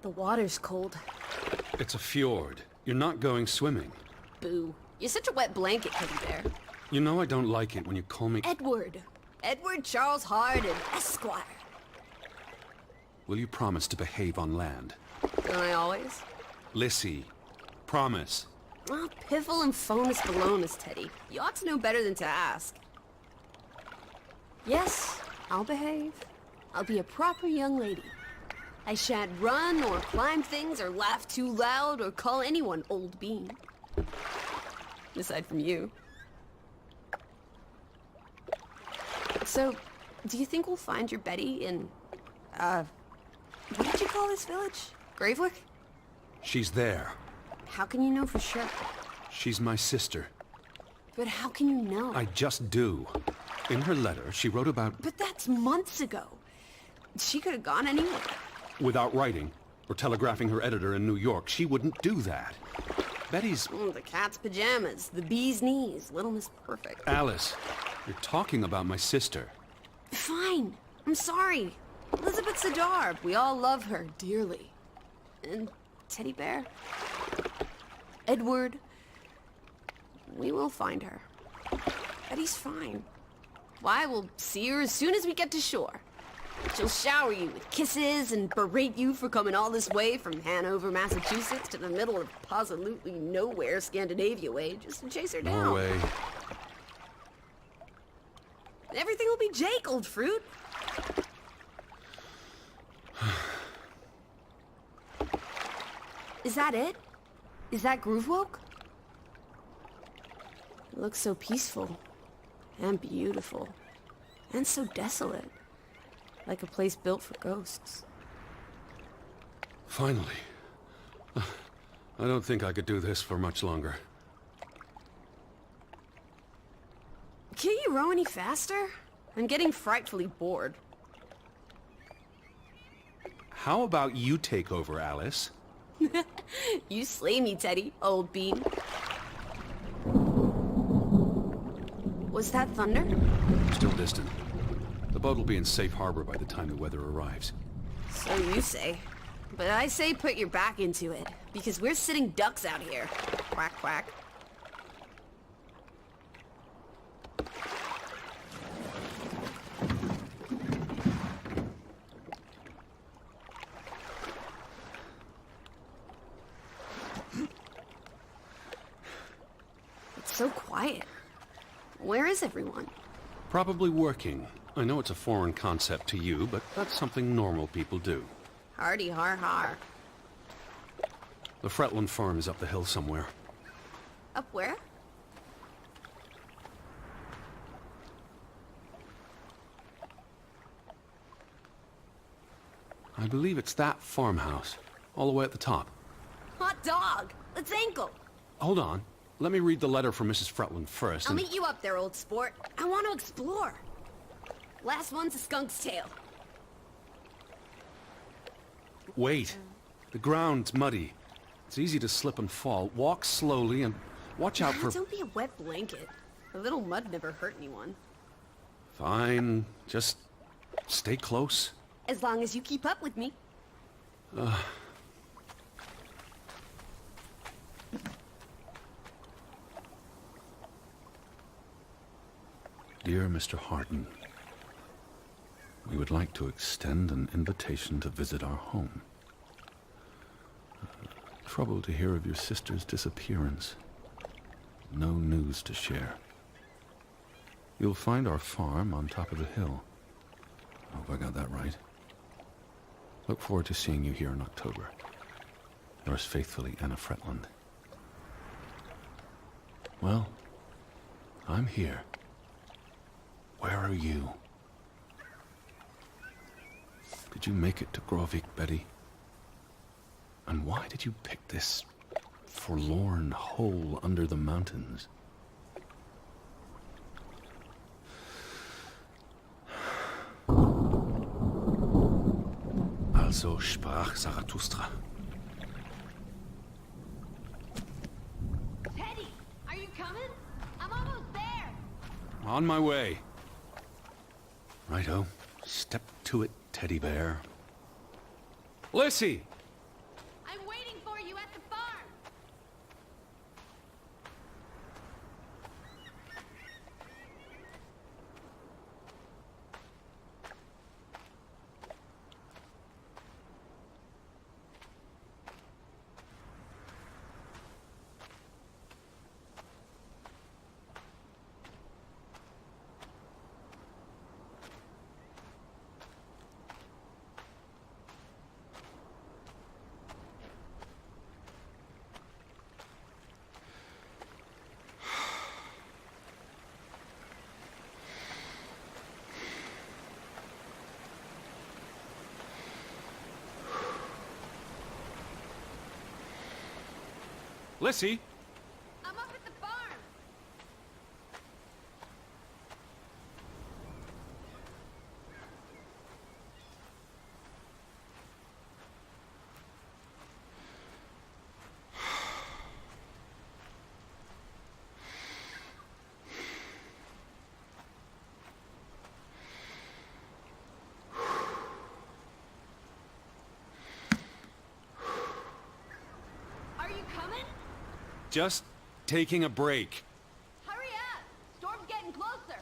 The water's cold. It's a fjord. You're not going swimming. Boo. You're such a wet blanket, Teddy Bear. You know I don't like it when you call me... Edward. Edward Charles Hardin, Esquire. Will you promise to behave on land? Don't I always? Lissy, promise. Oh, piffle and phonus balonus, Teddy. You ought to know better than to ask. Yes, I'll behave. I'll be a proper young lady. I shan't run or climb things or laugh too loud or call anyone old bean. Aside from you. So, do you think we'll find your Betty in, what did you call this village? Gravewick? She's there. How can you know for sure? She's my sister. But how can you know? I just do. In her letter, she wrote about... But that's months ago. She could have gone anywhere. Without writing, or telegraphing her editor in New York, she wouldn't do that. Betty's... The cat's pajamas, the bee's knees, Little Miss Perfect. Alice, you're talking about my sister. Fine. I'm sorry. Elizabeth Sadar. We all love her dearly. And Teddy Bear. Edward. We will find her. Betty's fine. Why, we'll see her as soon as we get to shore. She'll shower you with kisses and berate you for coming all this way from Hanover, Massachusetts to the middle of absolutely nowhere Scandinavia way just to chase her down. Norway. Everything will be Jake, old fruit. Is that it? Is that Groovewalk? It looks so peaceful and beautiful and so desolate. Like a place built for ghosts. Finally. I don't think I could do this for much longer. Can't you row any faster? I'm getting frightfully bored. How about you take over, Alice? You slay me, Teddy, old bean. Was that thunder? Still distant. The boat will be in safe harbor by the time the weather arrives. So you say. But I say put your back into it, because we're sitting ducks out here. Quack, quack. It's so quiet. Where is everyone? Probably working. I know it's a foreign concept to you, but that's something normal people do. Hardy har har. The Fretland farm is up the hill somewhere. Up where? I believe it's that farmhouse, all the way at the top. Hot dog! Let's ankle! Hold on. Let me read the letter from Mrs. Fretland first. I'll meet you up there, old sport. I want to explore. Last one's a skunk's tail. Wait. The ground's muddy. It's easy to slip and fall. Walk slowly and watch out for... Don't be a wet blanket. A little mud never hurt anyone. Fine. Just stay close. As long as you keep up with me. Dear Mr. Hardin, we would like to extend an invitation to visit our home. Troubled to hear of your sister's disappearance. No news to share. You'll find our farm on top of the hill. I hope I got that right. Look forward to seeing you here in October. Yours faithfully, Anna Fretland. Well, I'm here. Where are you? Did you make it to Grovik, Betty? And why did you pick this forlorn hole under the mountains? Also sprach Zarathustra. Teddy, are you coming? I'm almost there. On my way. Righto. Step to it, teddy bear. Lissy! Lissy! I'm up at the barn. Are you coming? Just taking a break. Hurry up! Storm's getting closer.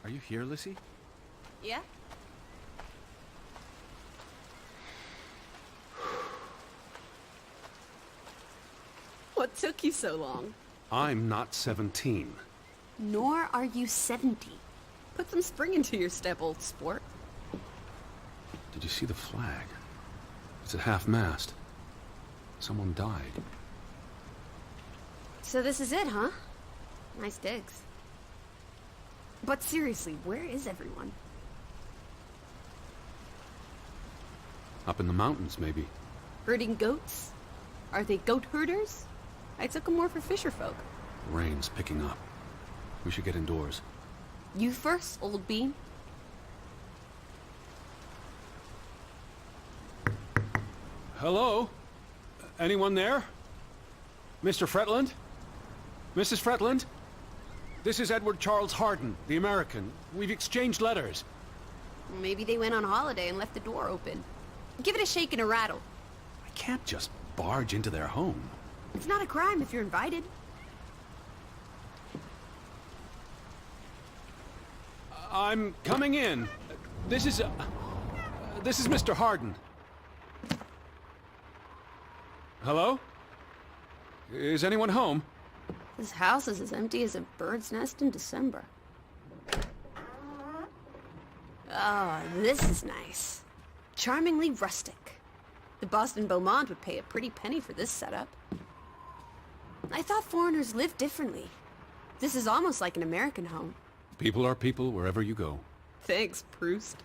Are you here, Lissy? Yeah? What took you so long? I'm not 17. Nor are you 70. Put some spring into your step, old sport. Did you see the flag? It's at half-mast. Someone died. So this is it, huh? Nice digs. But seriously, where is everyone? Up in the mountains, maybe. Herding goats? Are they goat herders? I took them more for fisher folk. The rain's picking up. We should get indoors. You first, old bean. Hello? Anyone there? Mr. Fretland? Mrs. Fretland? This is Edward Charles Harden, the American. We've exchanged letters. Maybe they went on holiday and left the door open. Give it a shake and a rattle. I can't just barge into their home. It's not a crime if you're invited. I'm coming in. This is Mr. Harden. Hello? Is anyone home? This house is as empty as a bird's nest in December. Oh, this is nice. Charmingly rustic. The Boston Beaumont would pay a pretty penny for this setup. I thought foreigners lived differently. This is almost like an American home. People are people wherever you go. Thanks, Proust.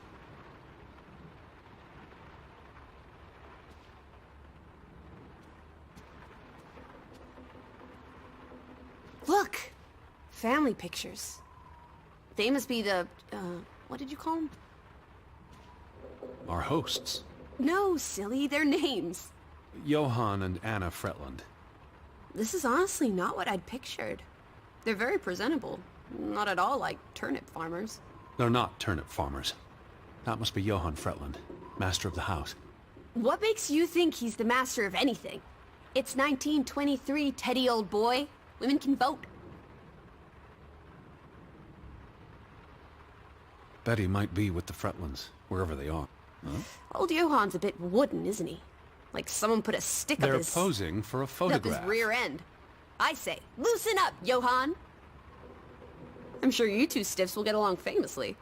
Look! Family pictures. They must be the, what did you call them? Our hosts. No, silly, they're names. Johann and Anna Fretland. This is honestly not what I'd pictured. They're very presentable. Not at all like turnip farmers. They're not turnip farmers. That must be Johann Fretland, master of the house. What makes you think he's the master of anything? It's 1923, Teddy, old boy. Women can vote. Betty might be with the Fretlands, wherever they are. Huh? Old Johann's a bit wooden, isn't he? Like someone put a stick They're up his... posing for a up photograph. his rear end. I say, loosen up, Johann! I'm sure you two stiffs will get along famously.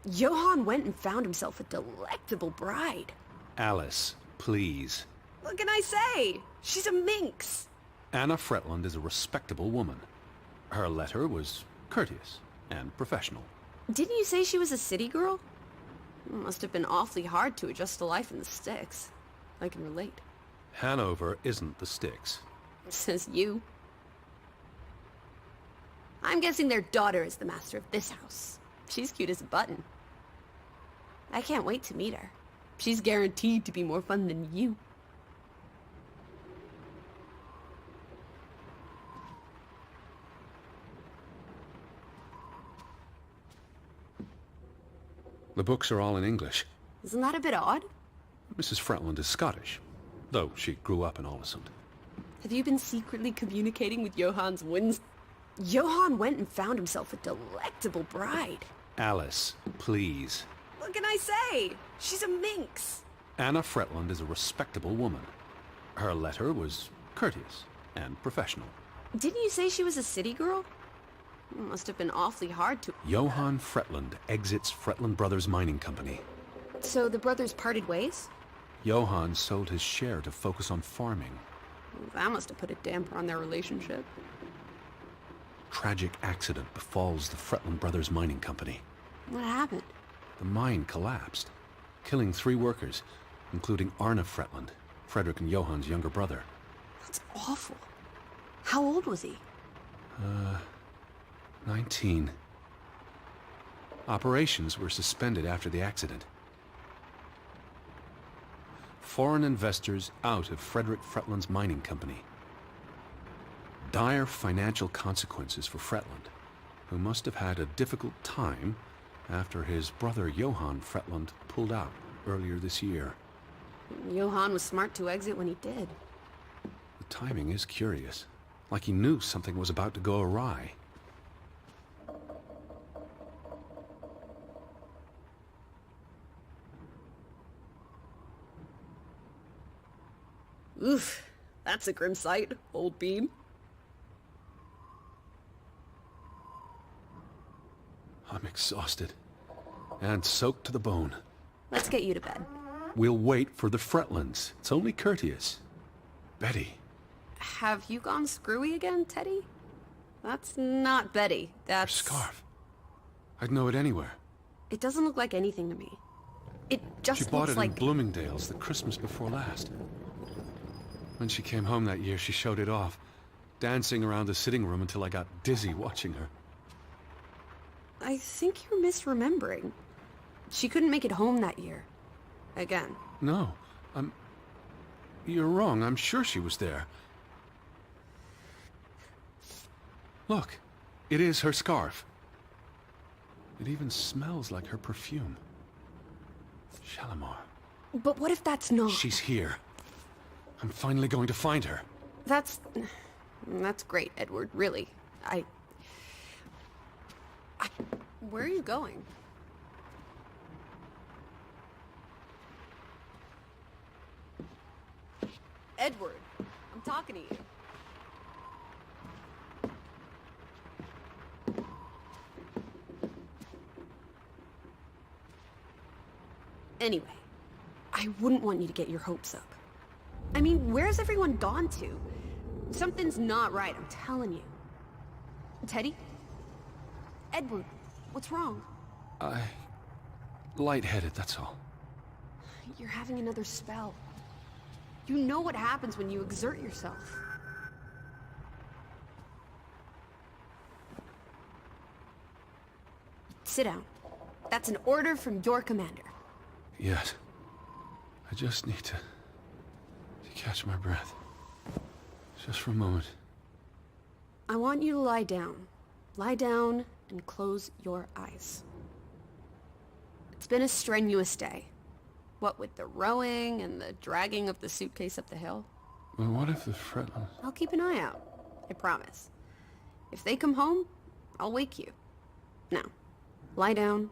Johann went and found himself a delectable bride. Alice, please. What can I say? She's a minx. Anna Fretland is a respectable woman. Her letter was courteous and professional. Didn't you say she was a city girl? Must have been awfully hard to adjust to life in the sticks. I can relate. Hanover isn't the sticks. Says you. I'm guessing their daughter is the master of this house. She's cute as a button. I can't wait to meet her. She's guaranteed to be more fun than you. The books are all in English. Isn't that a bit odd? Mrs. Fretland is Scottish, though she grew up in Olesund. Have you been secretly communicating with Johann's winds? Johann went and found himself a delectable bride. Alice, please. What can I say? She's a minx. Anna Fretland is a respectable woman. Her letter was courteous and professional. Didn't you say she was a city girl? It must have been awfully hard to... Johann Fretland exits Fretland Brothers Mining Company. So the brothers parted ways? Johann sold his share to focus on farming. That must have put a damper on their relationship. Tragic accident befalls the Fretland Brothers Mining Company. What happened? The mine collapsed, killing 3 workers, including Arne Fretland, Frederick and Johann's younger brother. That's awful. How old was he? 19. Operations were suspended after the accident. Foreign investors out of Frederick Fretland's mining company. Dire financial consequences for Fretland, who must have had a difficult time after his brother Johann Fretland pulled out earlier this year. Johann was smart to exit when he did. The timing is curious, like he knew something was about to go awry. Oof, that's a grim sight, old bean. I'm exhausted and soaked to the bone. Let's get you to bed. We'll wait for the Fretlands. It's only courteous. Betty. Have you gone screwy again, Teddy? That's not Betty. That's... Her scarf. I'd know it anywhere. It doesn't look like anything to me. It just She bought looks it like... in Bloomingdale's the Christmas before last. When she came home that year, she showed it off, dancing around the sitting room until I got dizzy watching her. I think you're misremembering. She couldn't make it home that year. Again. No, You're wrong. I'm sure she was there. Look, it is her scarf. It even smells like her perfume. Shalimar. But what if that's not... She's here. I'm finally going to find her. That's great, Edward, really. Where are you going? Edward, I'm talking to you. Anyway, I wouldn't want you to get your hopes up. I mean, where's everyone gone to? Something's not right, I'm telling you. Teddy? Edward, what's wrong? Lightheaded, that's all. You're having another spell. You know what happens when you exert yourself. Sit down. That's an order from your commander. Yes. I just need to catch my breath. Just for a moment. I want you to lie down. Lie down and close your eyes. It's been a strenuous day. What with the rowing and the dragging of the suitcase up the hill. Well, what if the Fretlands... I'll keep an eye out. I promise. If they come home, I'll wake you. Now, lie down,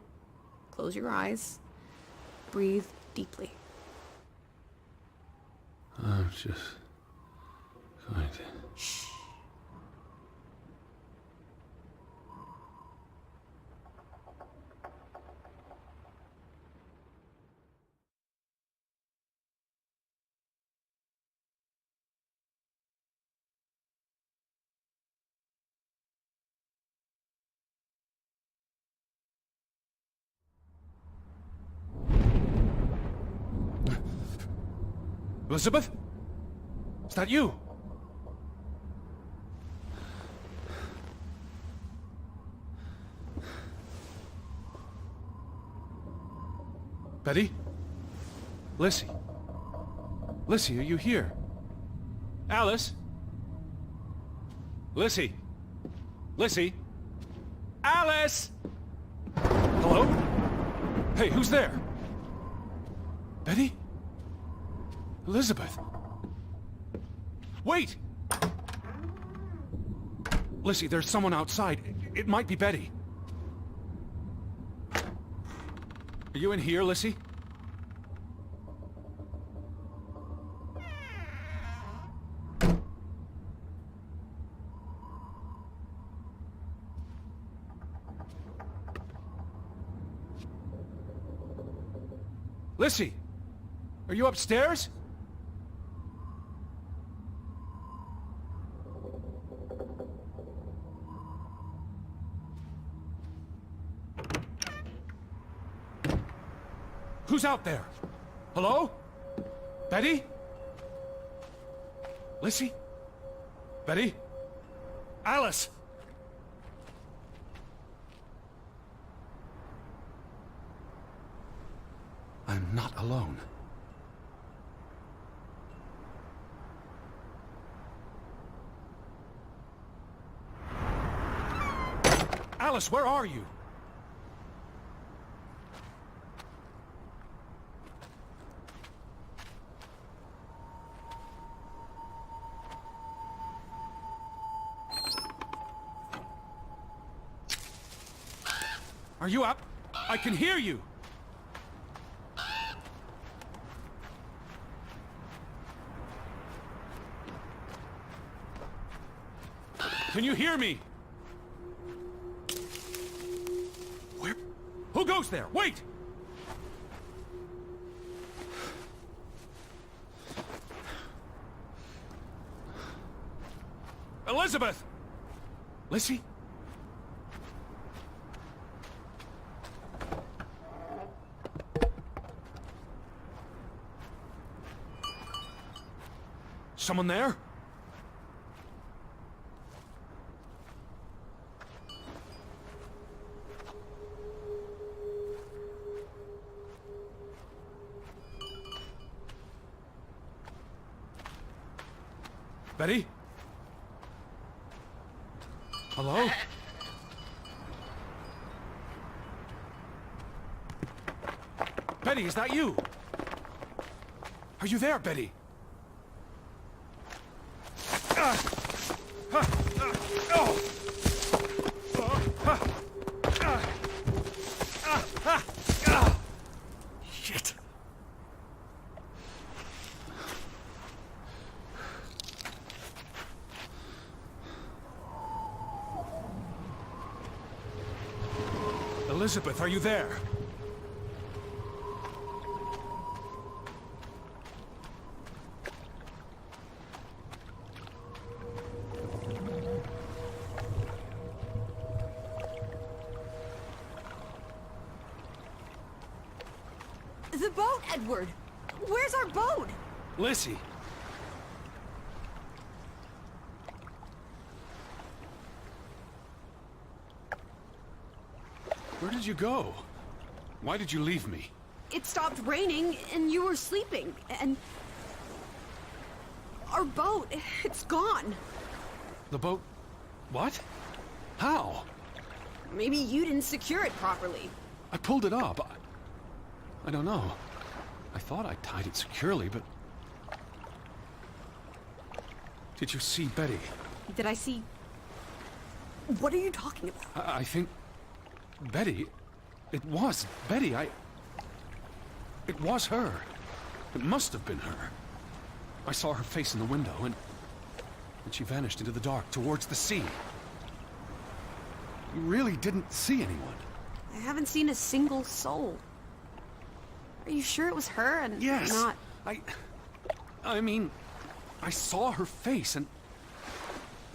close your eyes, breathe deeply. I'm just going to... Shh. Elizabeth? Is that you? Betty? Lissy? Lissy, are you here? Alice? Lissy? Lissy? Alice! Hello? Hey, who's there? Betty? Elizabeth? Wait! Lissy, there's someone outside. It might be Betty. Are you in here, Lissy? Lissy! Are you upstairs? Who's out there? Hello? Betty? Lissy? Betty? Alice! I'm not alone. Alice, where are you? Are you up? I can hear you! Can you hear me? Where? Who goes there? Wait! Elizabeth! Lissy? Someone there? Betty? Hello? Betty, is that you? Are you there, Betty? Shit. Elizabeth, are you there? The boat, Edward! Where's our boat? Lissy. Where did you go? Why did you leave me? It stopped raining, and you were sleeping, and... our boat, it's gone. The boat... What? How? Maybe you didn't secure it properly. I pulled it up. I don't know. I thought I tied it securely, but... Did you see Betty? Did I see... What are you talking about? I think... Betty... It was Betty. It was her. It must have been her. I saw her face in the window, and she vanished into the dark towards the sea. You really didn't see anyone. I haven't seen a single soul. Are you sure it was her and Yes. not... I mean, I saw her face, and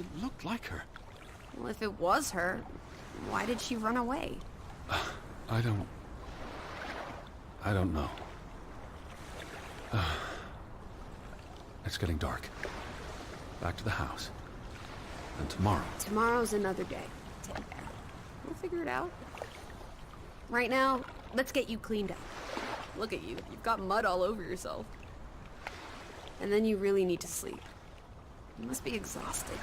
it looked like her. Well, if it was her, why did she run away? I don't know. It's getting dark. Back to the house. And tomorrow. Tomorrow's another day. We'll figure it out. Right now, let's get you cleaned up. Look at you. You've got mud all over yourself. And then you really need to sleep. You must be exhausted.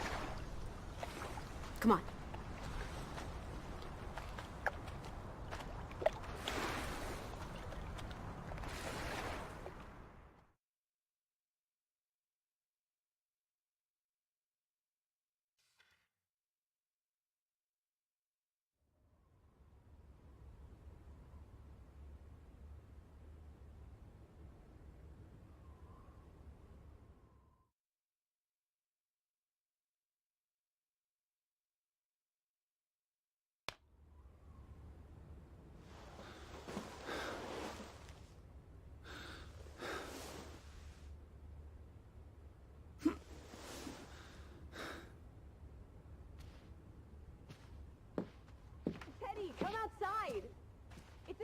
Come on.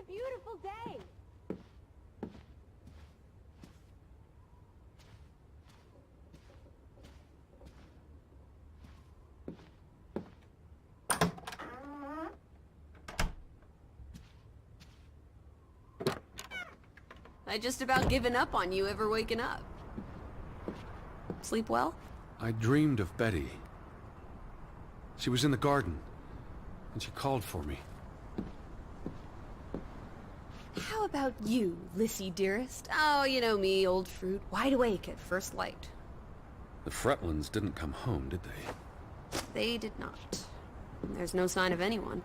beautiful day. I just about given up on you ever waking up. Sleep well? I dreamed of Betty. She was in the garden, and she called for me. How about you, Lissy dearest? Oh, you know me, old fruit, wide awake at first light. The Fretlands didn't come home, did they? They did not. There's no sign of anyone.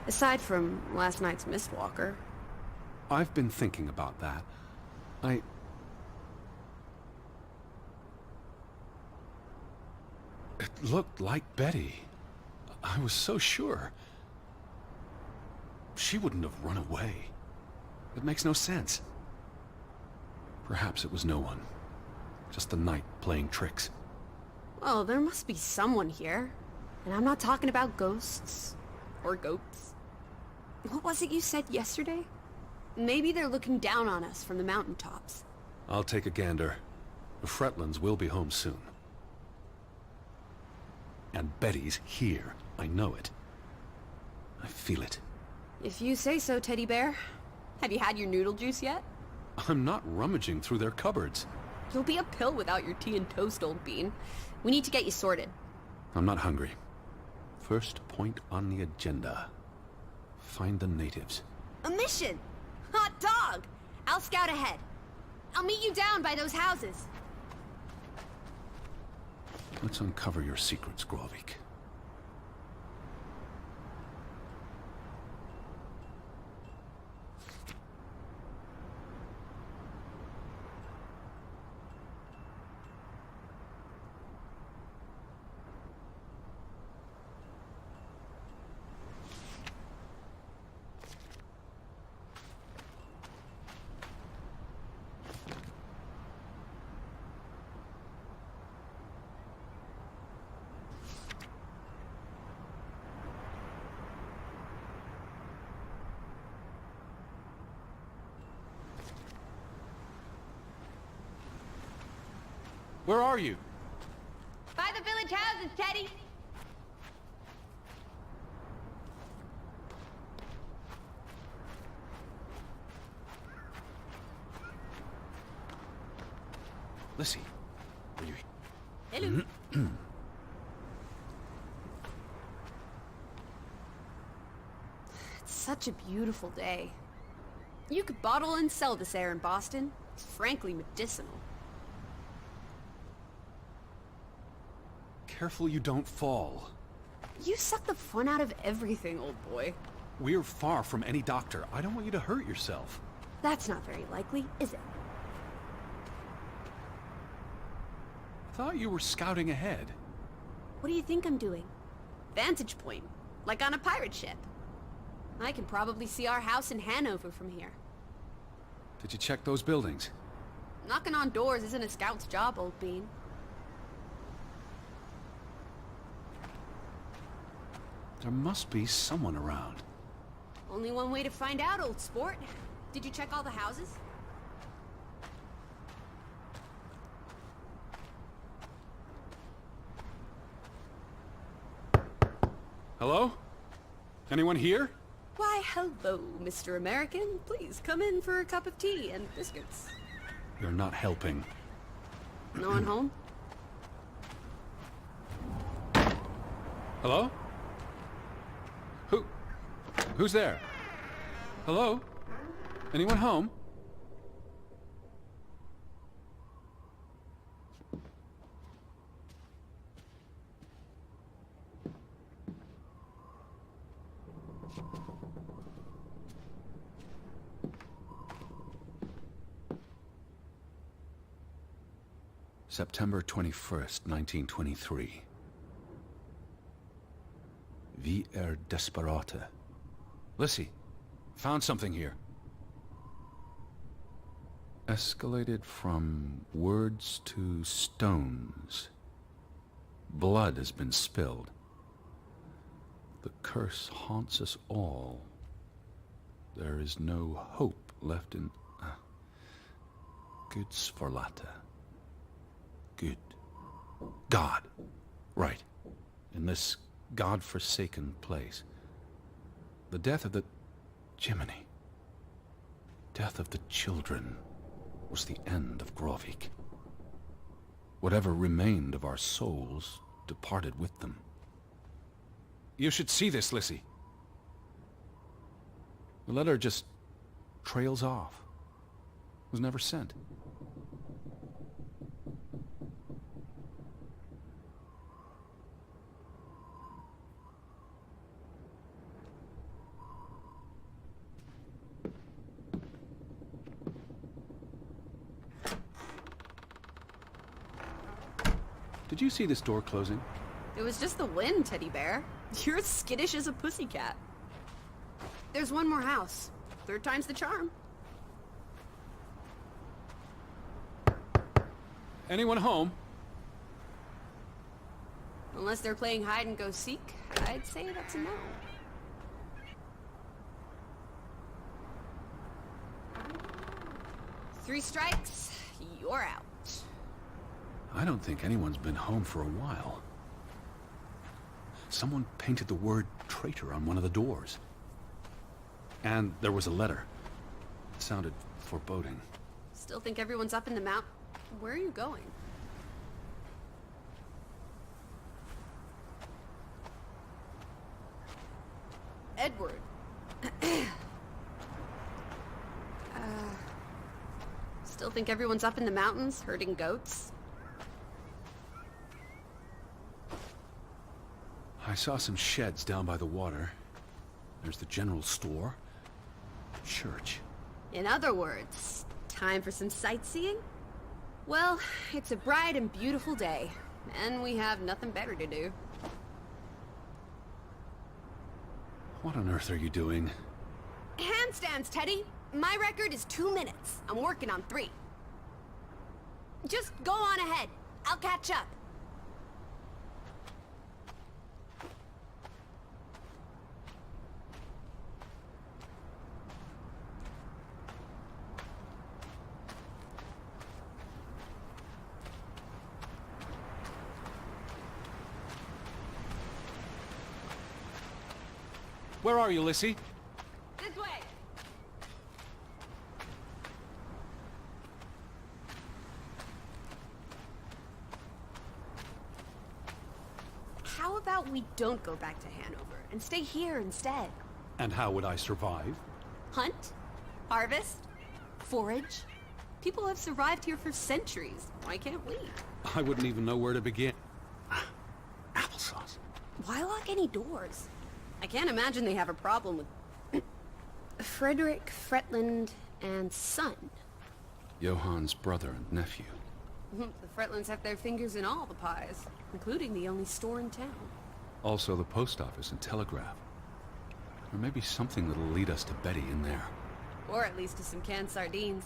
Aside from last night's Mistwalker. I've been thinking about that. It looked like Betty. I was so sure. She wouldn't have run away. It makes no sense. Perhaps it was no one. Just the night playing tricks. Well, there must be someone here. And I'm not talking about ghosts. Or goats. What was it you said yesterday? Maybe they're looking down on us from the mountaintops. I'll take a gander. The Fretlands will be home soon. And Betty's here. I know it. I feel it. If you say so, teddy bear. Have you had your noodle juice yet? I'm not rummaging through their cupboards. You'll be a pill without your tea and toast, old bean. We need to get you sorted. I'm not hungry. First point on the agenda. Find the natives. A mission! Hot dog! I'll scout ahead. I'll meet you down by those houses. Let's uncover your secrets, Grovik. Where are you? By the village houses, Teddy! Lissy, are you... Hello. It's such a beautiful day. You could bottle and sell this air in Boston. It's frankly medicinal. Careful you don't fall. You suck the fun out of everything, old boy. We're far from any doctor. I don't want you to hurt yourself. That's not very likely, is it? I thought you were scouting ahead. What do you think I'm doing? Vantage point, like on a pirate ship. I can probably see our house in Hanover from here. Did you check those buildings? Knocking on doors isn't a scout's job, old bean. There must be someone around. Only one way to find out, old sport. Did you check all the houses? Hello? Anyone here? Why, hello, Mr. American. Please come in for a cup of tea and biscuits. You're not helping. No one home? Hello? Who's there? Hello? Anyone home? September 21st, 1923. Vi desperata. Lissy, found something here. Escalated from words to stones. Blood has been spilled. The curse haunts us all. There is no hope left in... Good Sforlata. Good. God. Right. In this God-forsaken place. The death of the... Jiminy. Death of the children was the end of Grovik. Whatever remained of our souls departed with them. You should see this, Lissy. The letter just trails off. Was never sent. Did you see this door closing? It was just the wind, teddy bear. You're as skittish as a pussycat. There's one more house. Third time's the charm. Anyone home? Unless they're playing hide and go seek, I'd say that's a no. Three strikes, you're out. I don't think anyone's been home for a while. Someone painted the word traitor on one of the doors. And there was a letter. It sounded foreboding. Still think everyone's up in the mount? Where are you going? Edward. Still think everyone's up in the mountains, herding goats? I saw some sheds down by the water. There's the general store. Church. In other words, time for some sightseeing? Well, it's a bright and beautiful day, and we have nothing better to do. What on earth are you doing? Handstands, Teddy! My record is 2 minutes. I'm working on 3. Just go on ahead. I'll catch up. Where are you, Lissy? This way! How about we don't go back to Hanover and stay here instead? And how would I survive? Hunt? Harvest? Forage? People have survived here for centuries. Why can't we? I wouldn't even know where to begin. Applesauce. Why lock any doors? I can't imagine they have a problem with... Frederick Fretland and son. Johann's brother and nephew. The Fretlands have their fingers in all the pies, including the only store in town. Also the post office and telegraph. Or maybe something that'll lead us to Betty in there. Or at least to some canned sardines.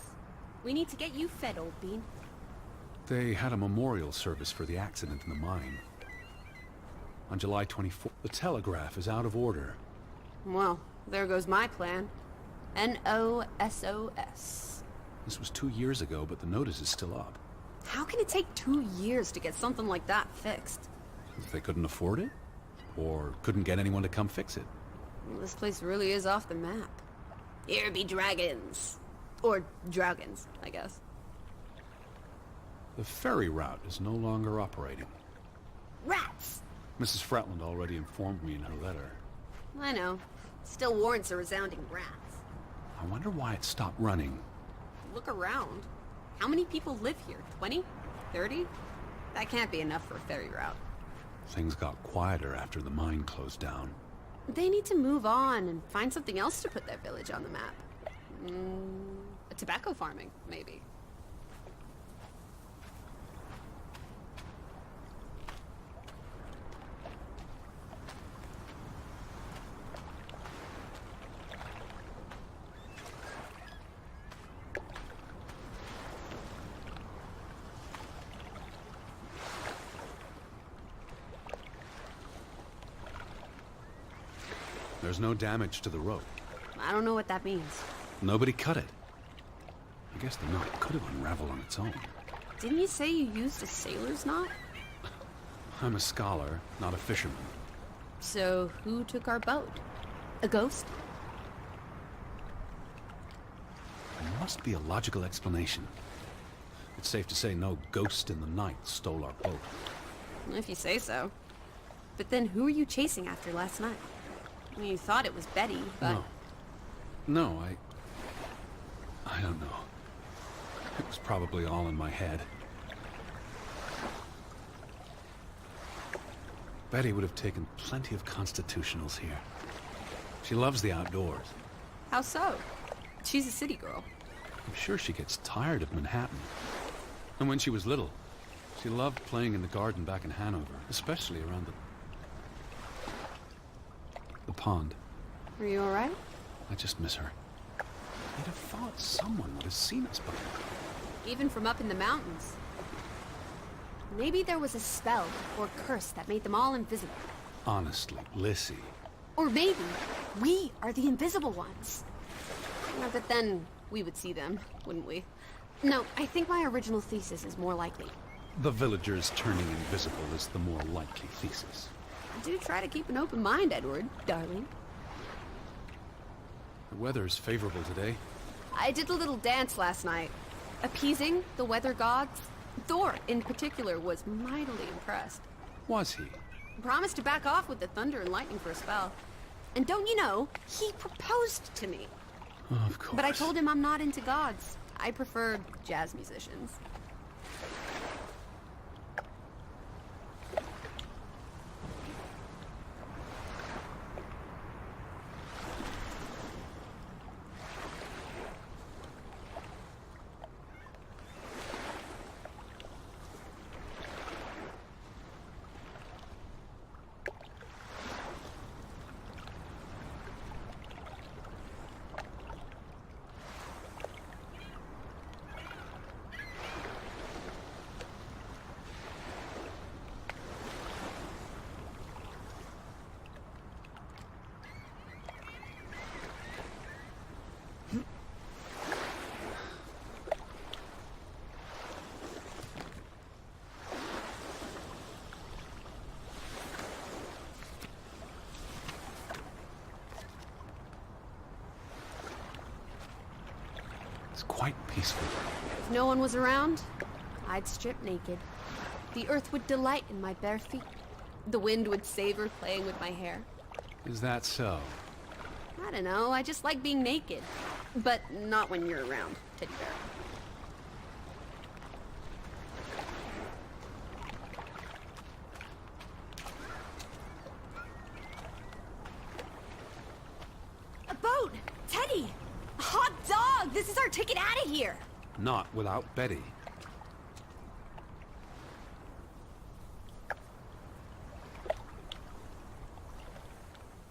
We need to get you fed, old bean. They had a memorial service for the accident in the mine. On July 24th, the telegraph is out of order. Well, there goes my plan. NOSOS. This was 2 years ago, but the notice is still up. How can it take 2 years to get something like that fixed? If they couldn't afford it? Or couldn't get anyone to come fix it? Well, this place really is off the map. Here be dragons. Or Draugans, I guess. The ferry route is no longer operating. Rats! Mrs. Fretland already informed me in her letter. I know. Still warrants a resounding rats. I wonder why it stopped running. Look around. How many people live here? 20? 30? That can't be enough for a ferry route. Things got quieter after the mine closed down. They need to move on and find something else to put their village on the map. Tobacco farming, maybe. There's no damage to the rope. I don't know what that means. Nobody cut it. I guess the knot could have unraveled on its own. Didn't you say you used a sailor's knot? I'm a scholar, not a fisherman. So who took our boat? A ghost? There must be a logical explanation. It's safe to say no ghost in the night stole our boat. If you say so. But then who were you chasing after last night? I mean, you thought it was Betty, but... No, I don't know. It was probably all in my head. Betty would have taken plenty of constitutionals here. She loves the outdoors. How so? She's a city girl. I'm sure she gets tired of Manhattan. And when she was little, she loved playing in the garden back in Hanover, especially around the pond. Are you all right? I just miss her. You'd have thought someone would have seen us by now. Even from up in the mountains. Maybe there was a spell or curse that made them all invisible. Honestly, Lissy. Or maybe we are the invisible ones. Yeah, but then we would see them, wouldn't we? No, I think my original thesis is more likely. The villagers turning invisible is the more likely thesis. Do try to keep an open mind, Edward, darling. The weather is favorable today. I did a little dance last night, appeasing the weather gods. Thor, in particular, was mightily impressed. Was he? Promised to back off with the thunder and lightning for a spell. And don't you know, he proposed to me. Oh, of course. But I told him I'm not into gods. I prefer jazz musicians. It's quite peaceful. If no one was around, I'd strip naked. The earth would delight in my bare feet. The wind would savor playing with my hair. Is that so? I don't know, I just like being naked. But not when you're around, Teddy Bear. A boat! Teddy! A hot dog! This is our ticket out of here! Not without Betty.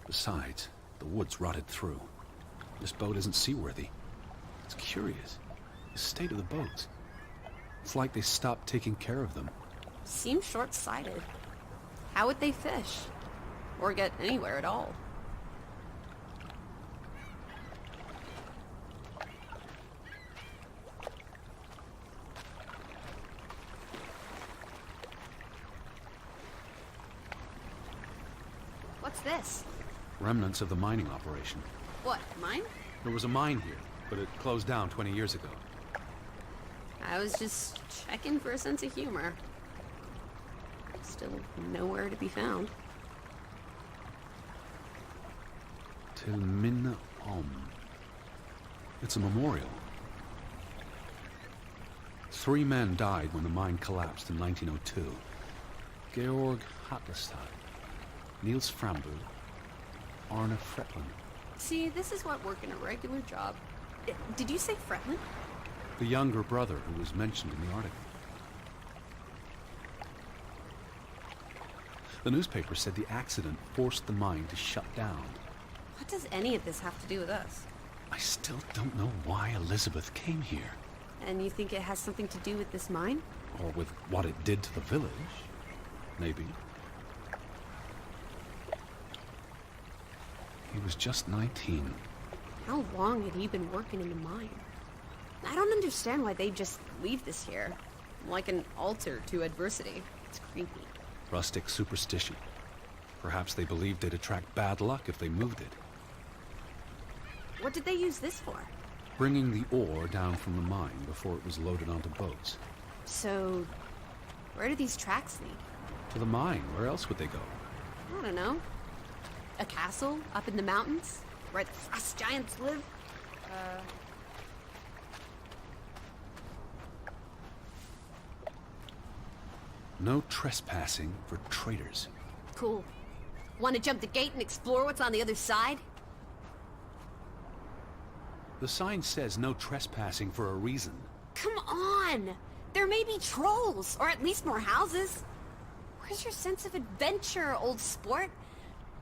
Besides, the wood's rotted through. This boat isn't seaworthy. It's curious. The state of the boats. It's like they stopped taking care of them. Seems short-sighted. How would they fish? Or get anywhere at all? What's this? Remnants of the mining operation. What, mine? There was a mine here, but it closed down 20 years ago. I was just checking for a sense of humor. Still nowhere to be found. Till Min Om. It's a memorial. 3 men died when the mine collapsed in 1902. Georg Hatlestad, Niels Frambu, Arne Fretlin. See, this is what working a regular job... Did you say Fretlin? The younger brother who was mentioned in the article. The newspaper said the accident forced the mine to shut down. What does any of this have to do with us? I still don't know why Elizabeth came here. And you think it has something to do with this mine? Or with what it did to the village. Maybe. He was just 19. How long had he been working in the mine? I don't understand why they just leave this here. Like an altar to adversity. It's creepy. Rustic superstition. Perhaps they believed they'd attract bad luck if they moved it. What did they use this for? Bringing the ore down from the mine before it was loaded onto boats. So, where do these tracks lead? To the mine. Where else would they go? I don't know. A castle up in the mountains? Where the frost giants live? No trespassing for traitors. Cool. Want to jump the gate and explore what's on the other side? The sign says no trespassing for a reason. Come on! There may be trolls, or at least more houses. Where's your sense of adventure, old sport?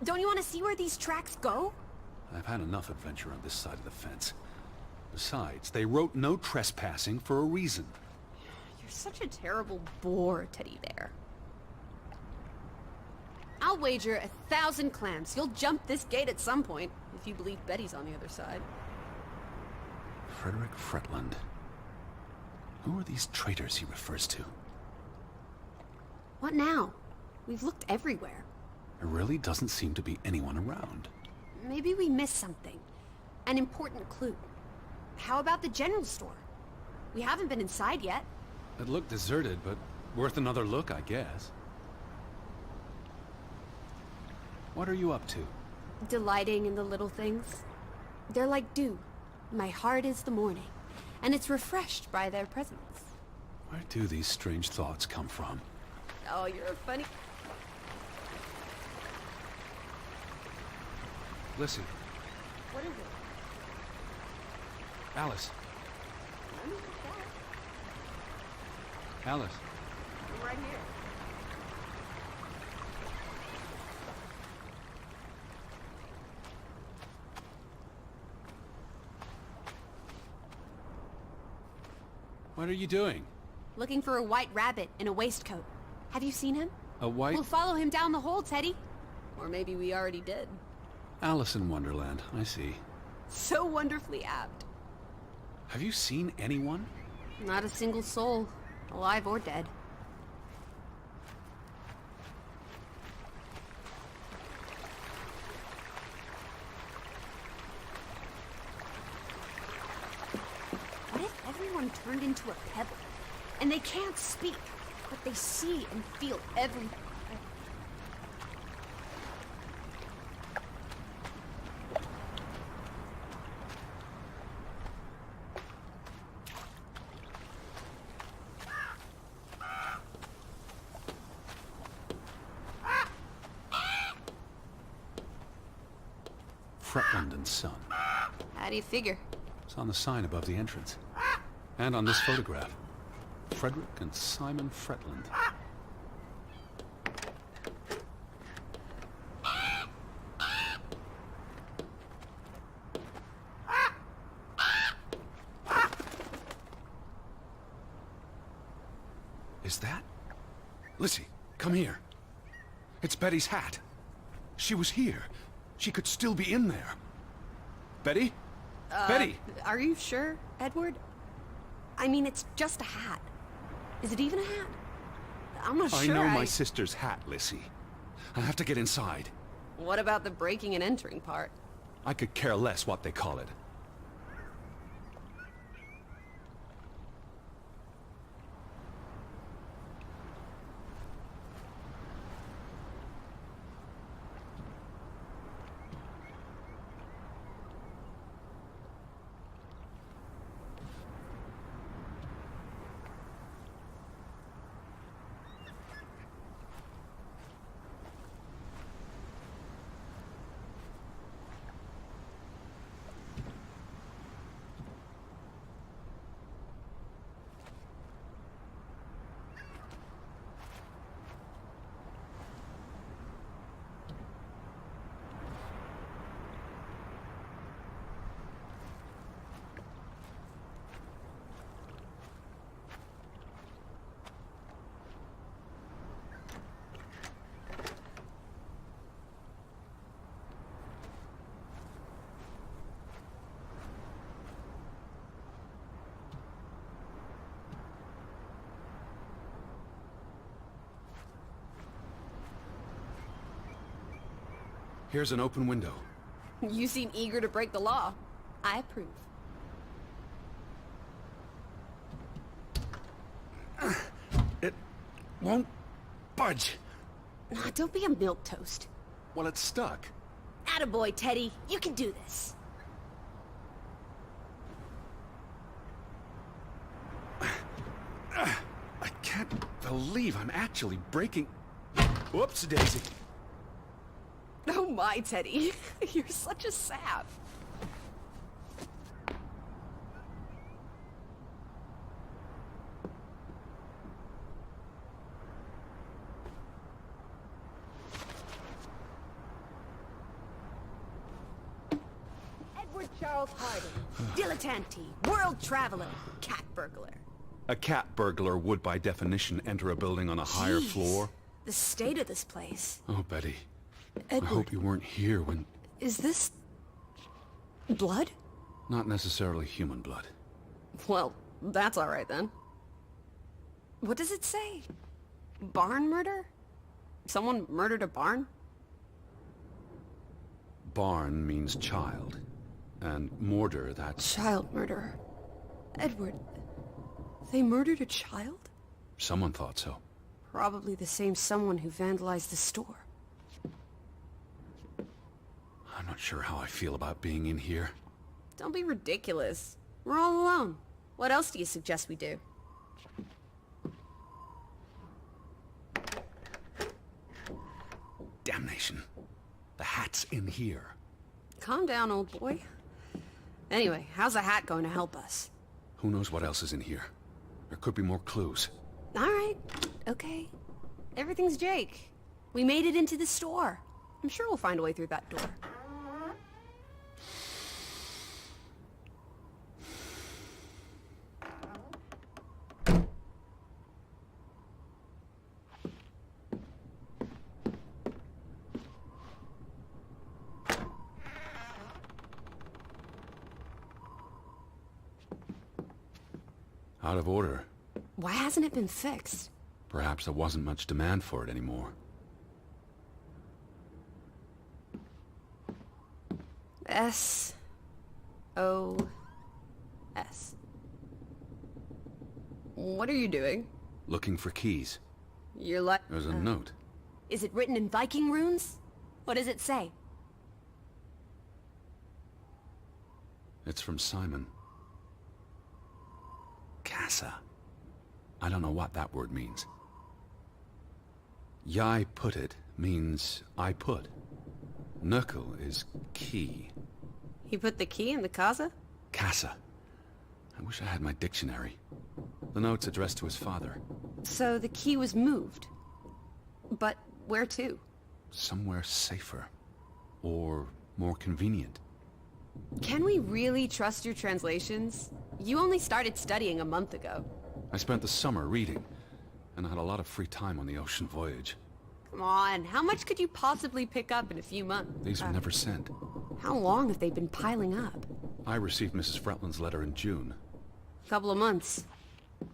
Don't you want to see where these tracks go? I've had enough adventure on this side of the fence. Besides, they wrote no trespassing for a reason. You're such a terrible bore, Teddy Bear. I'll wager 1,000 clams you'll jump this gate at some point, if you believe Betty's on the other side. Frederick Fretland. Who are these traitors he refers to? What now? We've looked everywhere. There really doesn't seem to be anyone around. Maybe we missed something. An important clue. How about the general store? We haven't been inside yet. It looked deserted, but worth another look, I guess. What are you up to? Delighting in the little things. They're like dew. My heart is the morning, and it's refreshed by their presence. Where do these strange thoughts come from? Oh, you're funny. Listen, What is it? Alice. None of that. Alice. I'm right here. What are you doing? Looking for a white rabbit in a waistcoat. Have you seen him? A white... We'll follow him down the hole, Teddy. Or maybe we already did. Alice in Wonderland, I see. So wonderfully apt. Have you seen anyone? Not a single soul, alive or dead. What if everyone turned into a pebble? And they can't speak, but they see and feel everything. Fretland and Son. How do you figure? It's on the sign above the entrance. And on this photograph. Frederick and Simon Fretland. Is that? Lissy, come here. It's Betty's hat. She was here. She could still be in there. Betty? Betty! Are you sure, Edward? I mean, it's just a hat. Is it even a hat? I'm not I sure. know my sister's hat, Lissy. I have to get inside. What about the breaking and entering part? I could care less what they call it. Here's an open window. You seem eager to break the law. I approve. It won't budge. Aw, don't be a milquetoast. Well, it's stuck. Attaboy, Teddy. You can do this. I can't believe I'm actually breaking... Whoops, Daisy. Oh my, Teddy. You're such a sap. Edward Charles Harding. Dilettante. World traveler. Cat burglar. A cat burglar would, by definition, enter a building on a higher Jeez, floor. The state of this place. Oh, Betty. Edward, I hope you weren't here when... is this... blood? Not necessarily human blood. Well, that's all right then. What does it say? Barn murder? Someone murdered a barn? Barn means child. And mortar, that's... Child murderer. Edward, they murdered a child? Someone thought so. Probably the same someone who vandalized the store. I'm not sure how I feel about being in here. Don't be ridiculous. We're all alone. What else do you suggest we do? Damnation. The hat's in here. Calm down, old boy. Anyway, how's the hat going to help us? Who knows what else is in here? There could be more clues. All right. Okay. Everything's Jake. We made it into the store. I'm sure we'll find a way through that door. Out of order. Why hasn't it been fixed? Perhaps there wasn't much demand for it anymore. S-O-S. What are you doing? Looking for keys. You're like... There's a note. Is it written in Viking runes? What does it say? It's from Simon. Casa. I don't know what that word means. Yai put it means I put. Knuckle is key. He put the key in the casa? Casa. I wish I had my dictionary. The note's addressed to his father. So the key was moved. But where to? Somewhere safer. Or more convenient. Can we really trust your translations? You only started studying a month ago. I spent the summer reading, and I had a lot of free time on the ocean voyage. Come on, how much could you possibly pick up in a few months? These were never sent. How long have they been piling up? I received Mrs. Fretland's letter in June. A couple of months.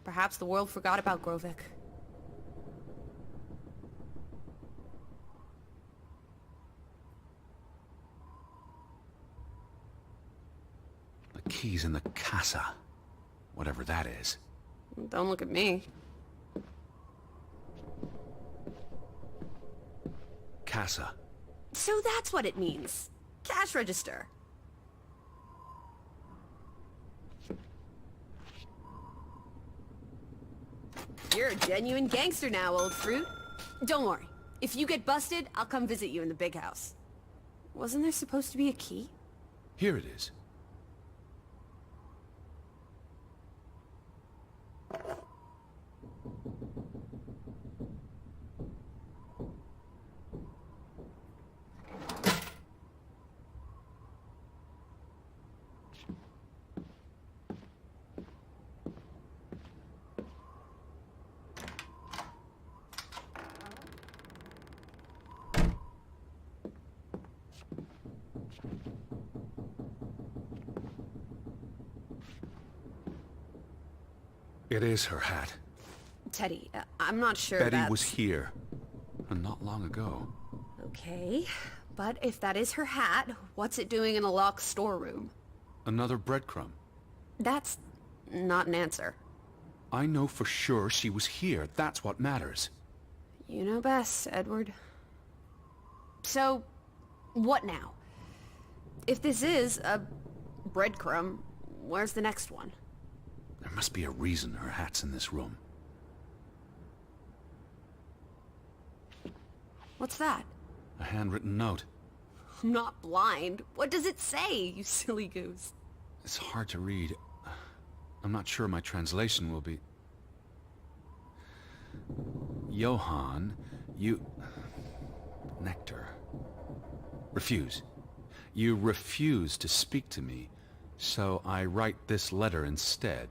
Perhaps the world forgot about Grovik. The key's in the casa. Whatever that is. Don't look at me. Casa. So that's what it means. Cash register. You're a genuine gangster now, old fruit. Don't worry. If you get busted, I'll come visit you in the big house. Wasn't there supposed to be a key? Here it is. It is her hat. Teddy, I'm not sure Betty that's... was here. And not long ago. Okay. But if that is her hat, what's it doing in a locked storeroom? Another breadcrumb. That's not an answer. I know for sure she was here. That's what matters. You know best, Edward. So, what now? If this is a breadcrumb, where's the next one? There must be a reason her hat's in this room. What's that? A handwritten note. I'm not blind. What does it say, you silly goose? It's hard to read. I'm not sure my translation will be... Johann, you... Nectar. Refuse. You refuse to speak to me, so I write this letter instead.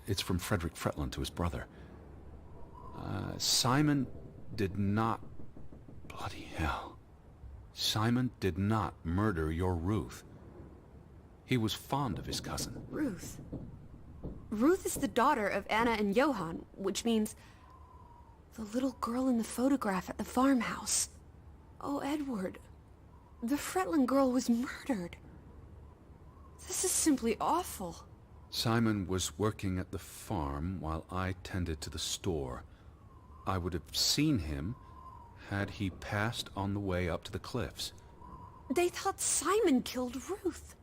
It's from Frederick Fretland to his brother. Simon did not... Bloody hell. Simon did not murder your Ruth. He was fond of his cousin. Ruth? Ruth is the daughter of Anna and Johann, which means... the little girl in the photograph at the farmhouse. Oh, Edward. The Fretland girl was murdered. This is simply awful. Simon was working at the farm while I tended to the store. I would have seen him had he passed on the way up to the cliffs. They thought Simon killed Ruth.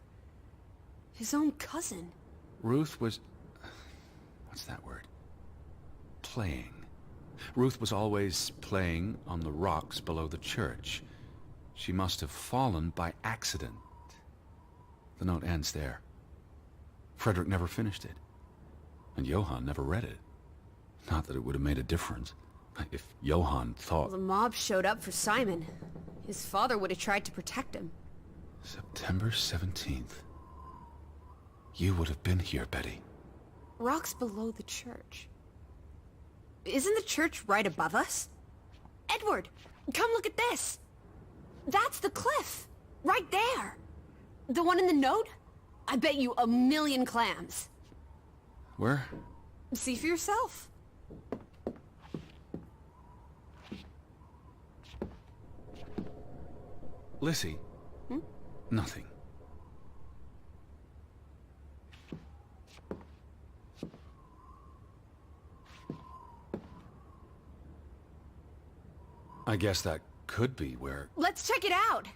His own cousin. Ruth was... what's that word? Playing. Ruth was always playing on the rocks below the church. She must have fallen by accident. The note ends there. Frederick never finished it. And Johann never read it. Not that it would have made a difference. If Johann thought... Well, the mob showed up for Simon. His father would have tried to protect him. September 17th. You would have been here, Betty. Rocks below the church. Isn't the church right above us? Edward, come look at this. That's the cliff. Right there. The one in the note? I bet you 1,000,000 clams. Where? See for yourself. Lissy. Nothing. I guess that could be where... Let's check it out.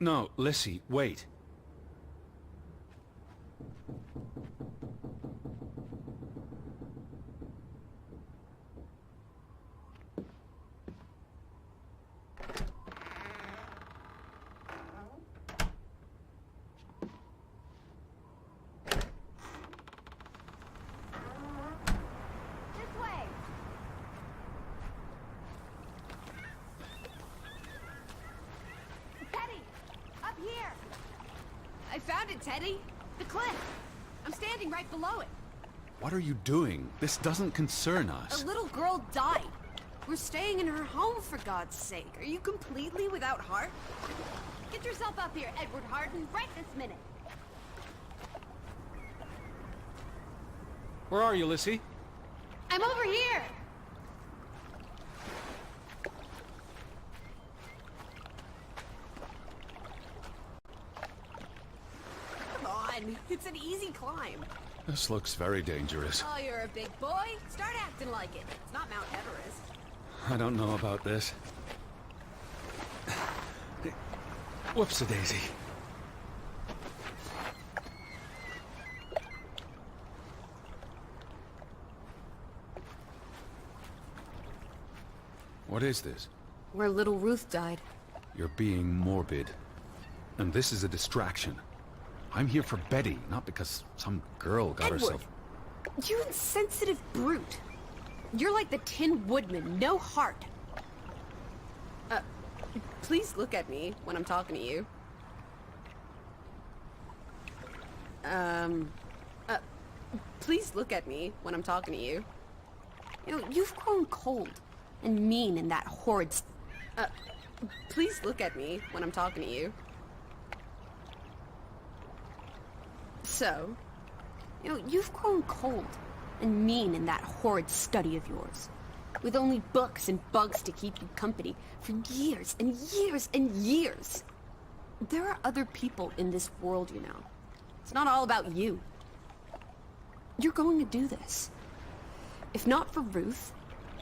No, Lissy, wait. I found it, Teddy. The cliff. I'm standing right below it. What are you doing? This doesn't concern us. A little girl died. We're staying in her home, for God's sake. Are you completely without heart? Get yourself up here, Edward Harden, right this minute. Where are you, Lissy? I'm over here. Come on, it's an easy climb. This looks very dangerous. Oh, you're a big boy. Start acting like it. It's not Mount Everest. I don't know about this. Whoops-a-daisy. What is this? Where little Ruth died. You're being morbid. And this is a distraction. I'm here for Betty, not because some girl got Edward, herself... You insensitive brute. You're like the Tin Woodman, no heart. Please look at me when I'm talking to you. Please look at me when I'm talking to you. You know, you've grown cold and mean in that horrid... please look at me when I'm talking to you. So, you know, you've grown cold and mean in that horrid study of yours. with only books and bugs to keep you company for years and years and years. There are other people in this world, you know. It's not all about you. You're going to do this. If not for Ruth,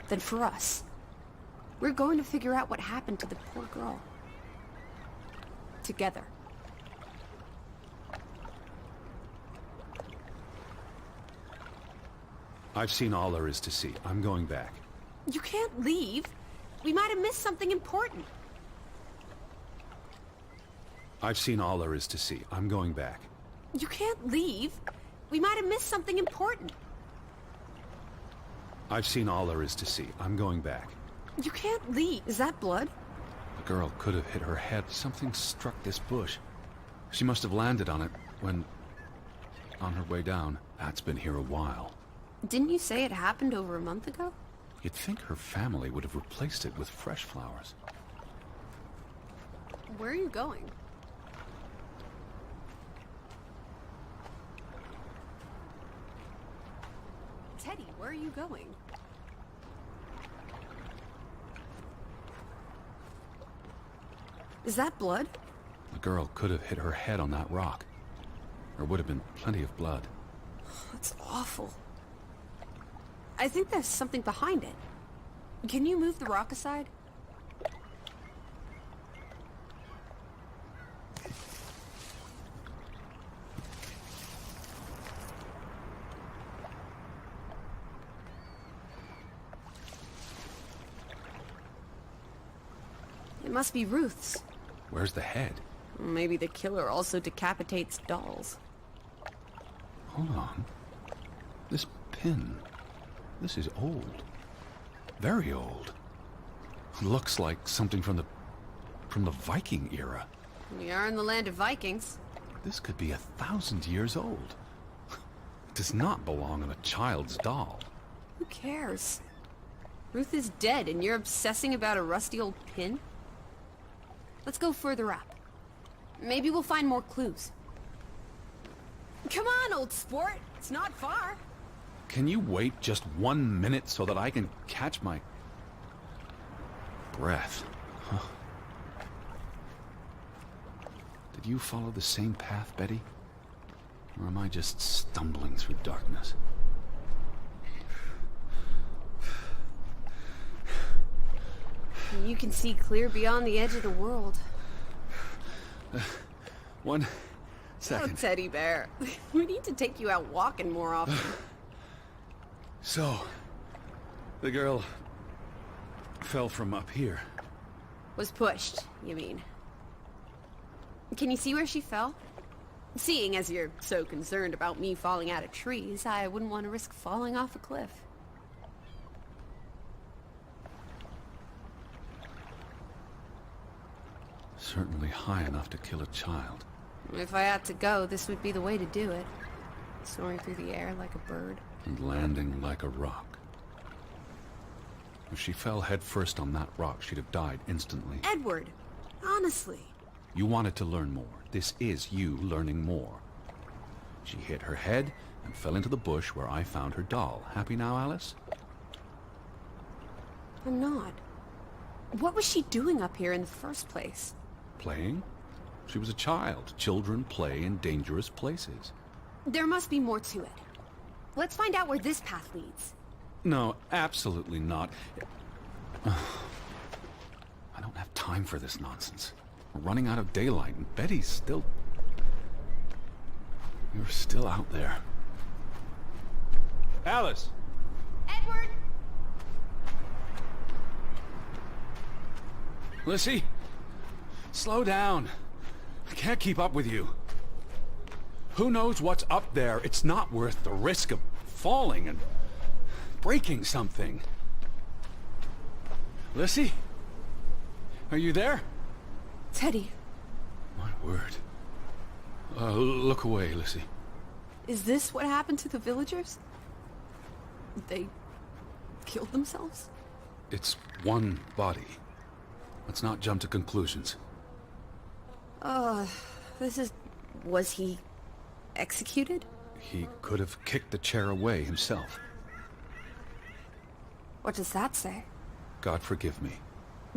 then for us. We're going to figure out what happened to the poor girl. Together. I've seen all there is to see. I'm going back. You can't leave. We might have missed something important. I've seen all there is to see. I'm going back. You can't leave. We might have missed something important. I've seen all there is to see. I'm going back. You can't leave. Is that blood? The girl could have hit her head. Something struck this bush. She must have landed on it when... on her way down. That's been here a while. Didn't you say it happened over a month ago? You'd think her family would have replaced it with fresh flowers. Where are you going? Teddy, where are you going? Is that blood? The girl could have hit her head on that rock. There would have been plenty of blood. That's awful. I think there's something behind it. Can you move the rock aside? It must be Ruth's. Where's the head? Maybe the killer also decapitates dolls. Hold on. This pin... this is old. Very old. Looks like something from the Viking era. We are in the land of Vikings. This could be 1,000 years old. It does not belong on a child's doll. Who cares? Ruth is dead and you're obsessing about a rusty old pin? Let's go further up. Maybe we'll find more clues. Come on, old sport. It's not far. Can you wait just 1 minute so that I can catch my breath? Huh. Did you follow the same path, Betty? Or am I just stumbling through darkness? You can see clear beyond the edge of the world. 1 second. Oh, teddy bear. We need to take you out walking more often. So, the girl fell from up here. Was pushed, you mean? Can you see where she fell? Seeing as you're so concerned about me falling out of trees, I wouldn't want to risk falling off a cliff. Certainly high enough to kill a child. If I had to go, this would be the way to do it. Soaring through the air like a bird. And landing like a rock. If she fell headfirst on that rock, she'd have died instantly. Edward! Honestly. You wanted to learn more. This is you learning more. She hit her head and fell into the bush where I found her doll. Happy now, Alice? I'm not. What was she doing up here in the first place? Playing? She was a child. Children play in dangerous places. There must be more to it. Let's find out where this path leads. No, absolutely not. I don't have time for this nonsense. We're running out of daylight, and Betty's still... You're still out there. Alice! Edward! Lissy! Slow down. I can't keep up with you. Who knows what's up there? It's not worth the risk of falling and breaking something. Lissy? Are you there? Teddy. My word. Look away, Lissy. Is this what happened to the villagers? They killed themselves? It's one body. Let's not jump to conclusions. This is... Was he executed? He could have kicked the chair away himself. What does that say? God forgive me.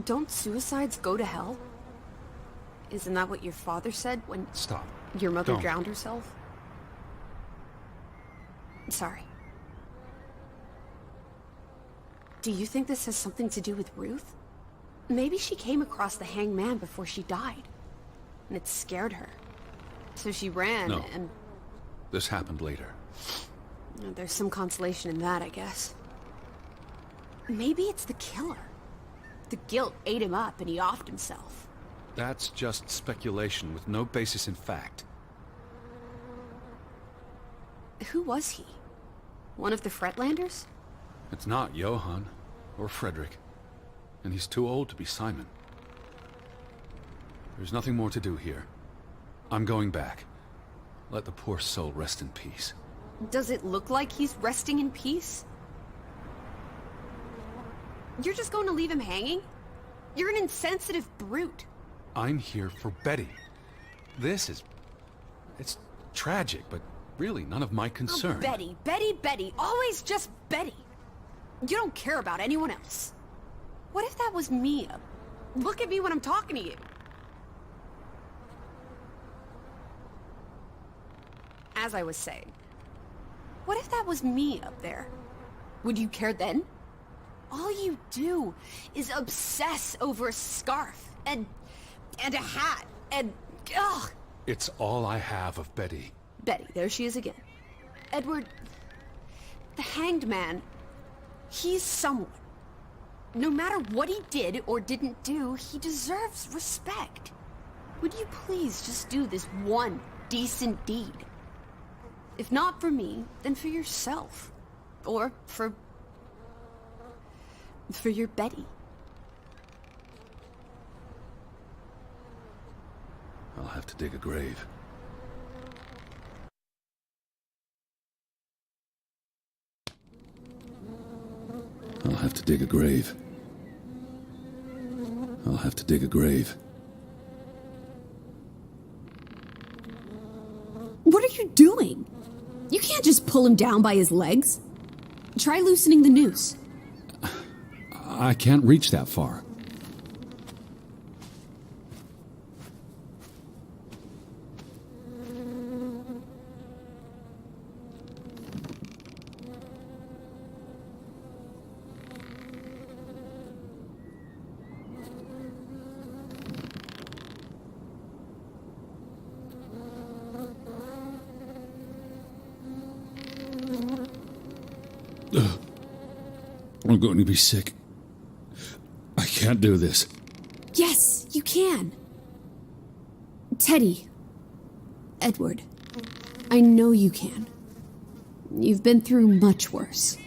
Don't suicides go to hell? Isn't that what your father said when Stop. your mother Don't. drowned herself? Sorry. Do you think this has something to do with Ruth? Maybe she came across the hanged man before she died, and it scared her. So she ran, No. and This happened later. there's some consolation in that, I guess. Maybe it's the killer. The guilt ate him up, and he offed himself. That's just speculation with no basis in fact. Who was he? One of the Fretlanders? It's not Johann or Frederick, and he's too old to be Simon. There's nothing more to do here. I'm going back. Let the poor soul rest in peace. Does it look like he's resting in peace? You're just going to leave him hanging? You're an insensitive brute. I'm here for Betty. It's tragic, but really none of my concern. Oh, Betty, Betty, Betty. Always just Betty. You don't care about anyone else. What if that was me? Look at me when I'm talking to you. As I was saying, what if that was me up there? Would you care then? All you do is obsess over a scarf and a hat and ugh. It's all I have of Betty. Betty, there she is again. Edward, the hanged man, he's someone. No matter what he did or didn't do, he deserves respect. Would you please just do this one decent deed? If not for me, then for yourself. Or for your Betty. I'll have to dig a grave. I'll have to dig a grave. I'll have to dig a grave. What are you doing? You can't just pull him down by his legs. Try loosening the noose. I can't reach that far. I'm going to be sick. I can't do this. Yes, you can. Teddy. Edward. I know you can. You've been through much worse.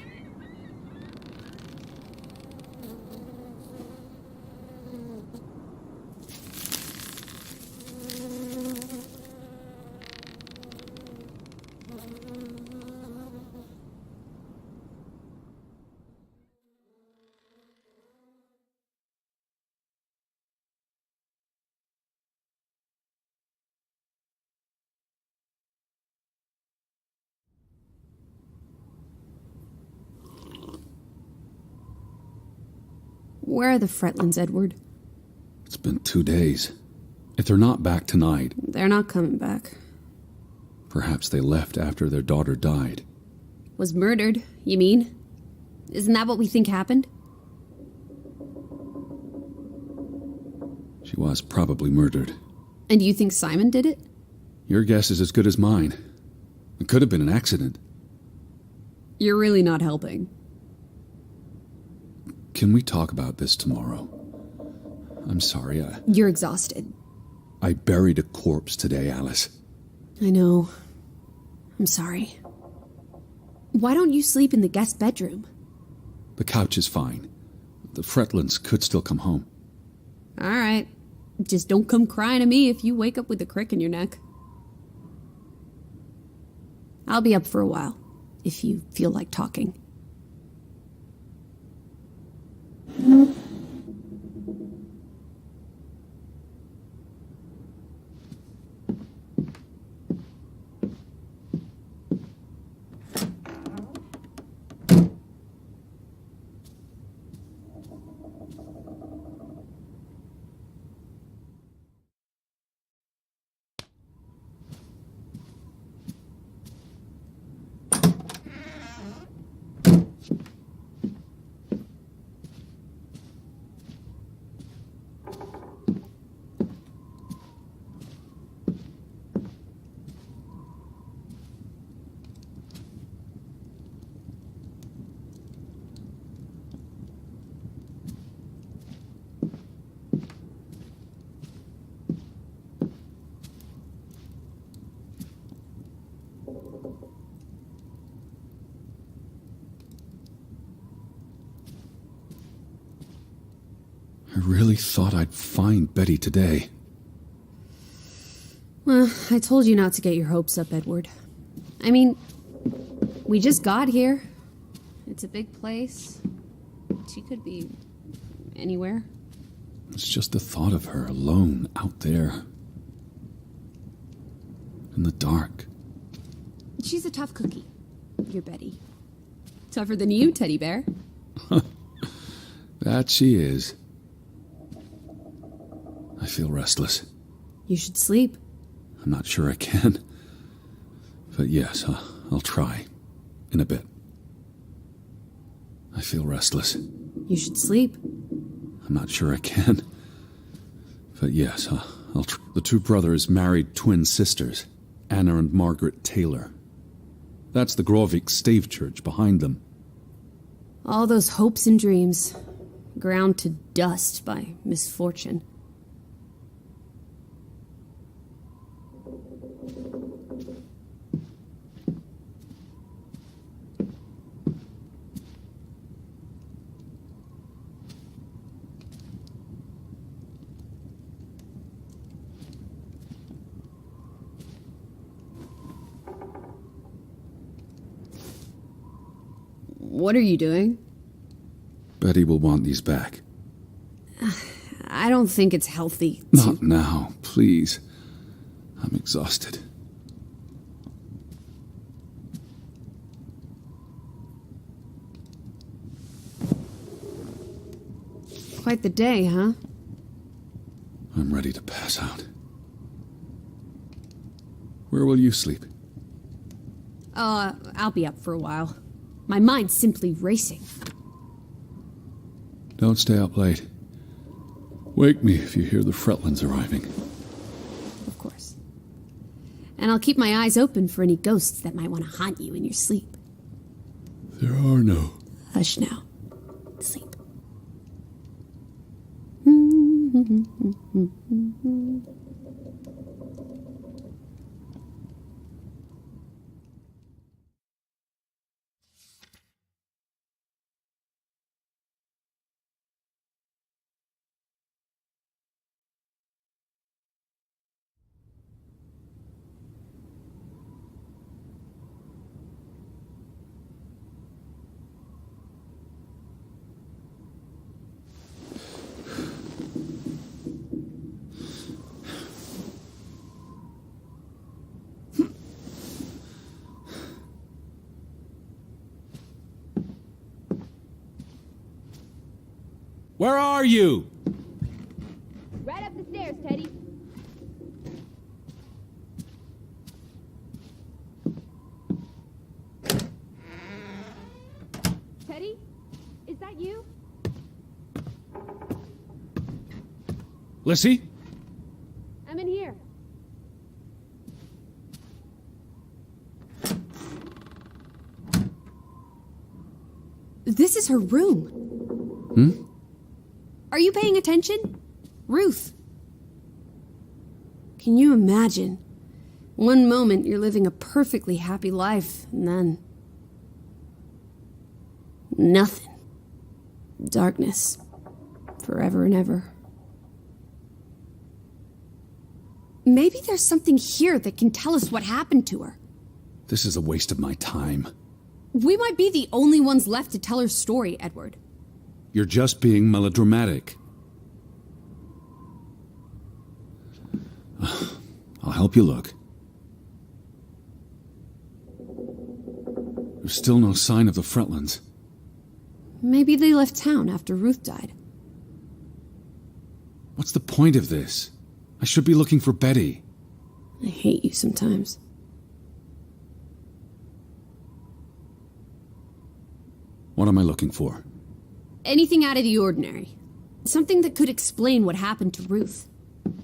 Where are the Fretlands, Edward? It's been 2 days. If they're not back tonight... They're not coming back. Perhaps they left after their daughter died. Was murdered, you mean? Isn't that what we think happened? She was probably murdered. And you think Simon did it? Your guess is as good as mine. It could have been an accident. You're really not helping. Can we talk about this tomorrow? I'm sorry, You're exhausted. I buried a corpse today, Alice. I know. I'm sorry. Why don't you sleep in the guest bedroom? The couch is fine. The Fretlands could still come home. All right. Just don't come crying to me if you wake up with a crick in your neck. I'll be up for a while, if you feel like talking. really thought I'd find Betty today. Well, I told you not to get your hopes up, Edward. I mean, we just got here. It's a big place. She could be anywhere. It's just the thought of her alone out there. In the dark. She's a tough cookie, your Betty. Tougher than you, teddy bear. That she is. I feel restless. You should sleep. I'm not sure I can. But yes, I'll try. In a bit. I feel restless. You should sleep. I'm not sure I can. But yes, I'll try. The two brothers married twin sisters, Anna and Margaret Taylor. That's the Grovik stave church behind them. All those hopes and dreams, ground to dust by misfortune. What are you doing? Betty will want these back. I don't think it's healthy to... Not now, please. I'm exhausted. Quite the day, huh? I'm ready to pass out. Where will you sleep? I'll be up for a while. My mind's simply racing. Don't stay up late. Wake me if you hear the Fretlands arriving. Of course. And I'll keep my eyes open for any ghosts that might want to haunt you in your sleep. There are no. Hush now. Sleep. Where are you? Right up the stairs, Teddy. Teddy? Is that you? Lissy? I'm in here. This is her room. Hmm? Are you paying attention? Ruth. Can you imagine? One moment you're living a perfectly happy life, and then... nothing. Darkness. Forever and ever. Maybe there's something here that can tell us what happened to her. This is a waste of my time. We might be the only ones left to tell her story, Edward. You're just being melodramatic. I'll help you look. There's still no sign of the Fretlands. Maybe they left town after Ruth died. What's the point of this? I should be looking for Betty. I hate you sometimes. What am I looking for? Anything out of the ordinary. Something that could explain what happened to Ruth.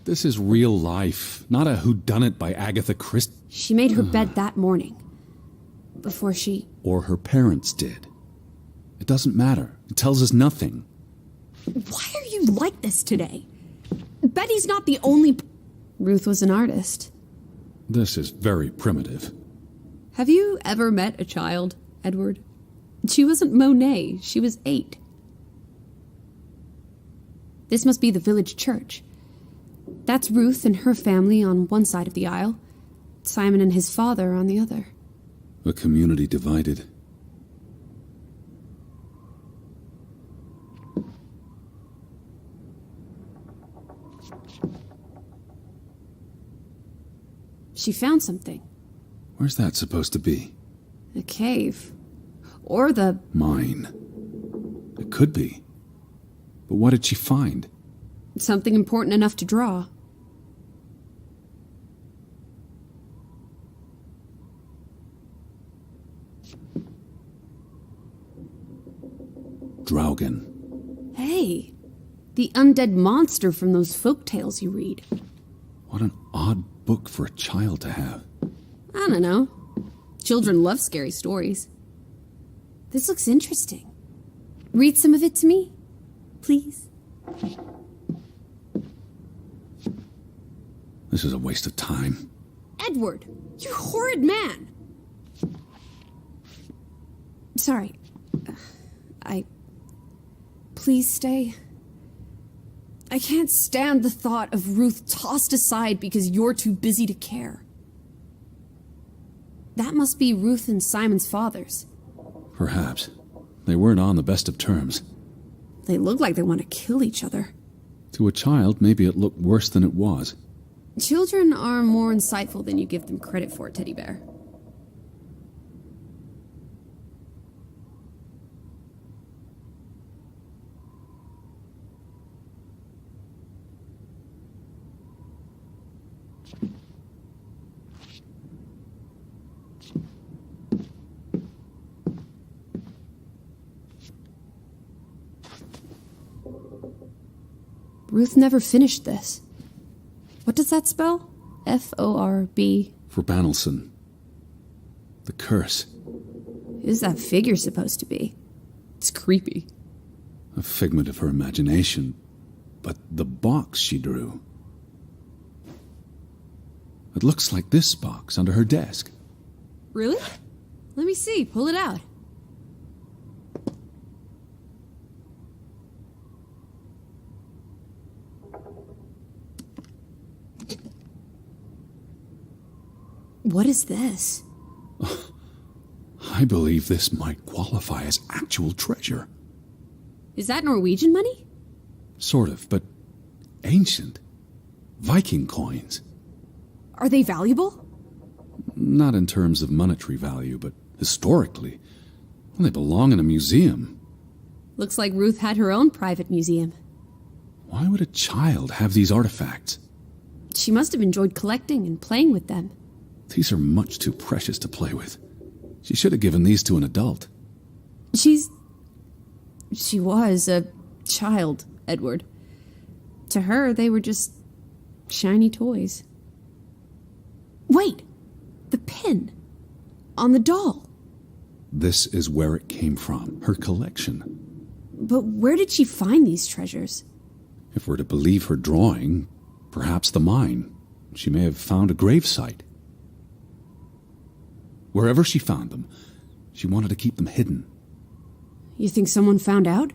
This is real life, not a whodunit by Agatha Christie. She made her bed that morning. Before she... Or her parents did. It doesn't matter. It tells us nothing. Why are you like this today? Betty's not the only... Ruth was an artist. This is very primitive. Have you ever met a child, Edward? She wasn't Monet. She was 8. This must be the village church. That's Ruth and her family on one side of the aisle, Simon and his father on the other. A community divided. She found something. Where's that supposed to be? A cave. Or the... Mine. It could be. But what did she find? something important enough to draw. Draugen. Hey, the undead monster from those folk tales you read. What an odd book for a child to have. I don't know. Children love scary stories. This looks interesting. Read some of it to me, please. This is a waste of time. Edward, you horrid man! Sorry. Please stay. I can't stand the thought of Ruth tossed aside because you're too busy to care. That must be Ruth and Simon's fathers. Perhaps. They weren't on the best of terms. They look like they want to kill each other. To a child, maybe it looked worse than it was. Children are more insightful than you give them credit for, Teddy Bear. Ruth never finished this. What does that spell? F-O-R-B. For Banelson. The curse. Who's that figure supposed to be? It's creepy. A figment of her imagination. But the box she drew. It looks like this box under her desk. Really? Let me see. Pull it out. What is this? I believe this might qualify as actual treasure. Is that Norwegian money? Sort of, but ancient. Viking coins. Are they valuable? Not in terms of monetary value, but historically. Well, they belong in a museum. Looks like Ruth had her own private museum. Why would a child have these artifacts? She must have enjoyed collecting and playing with them. These are much too precious to play with. She should have given these to an adult. She was a child, Edward. To her, they were just shiny toys. Wait! The pin! On the doll! This is where it came from, her collection. But where did she find these treasures? If we're to believe her drawing, perhaps the mine. She may have found a gravesite. Wherever she found them, she wanted to keep them hidden. You think someone found out?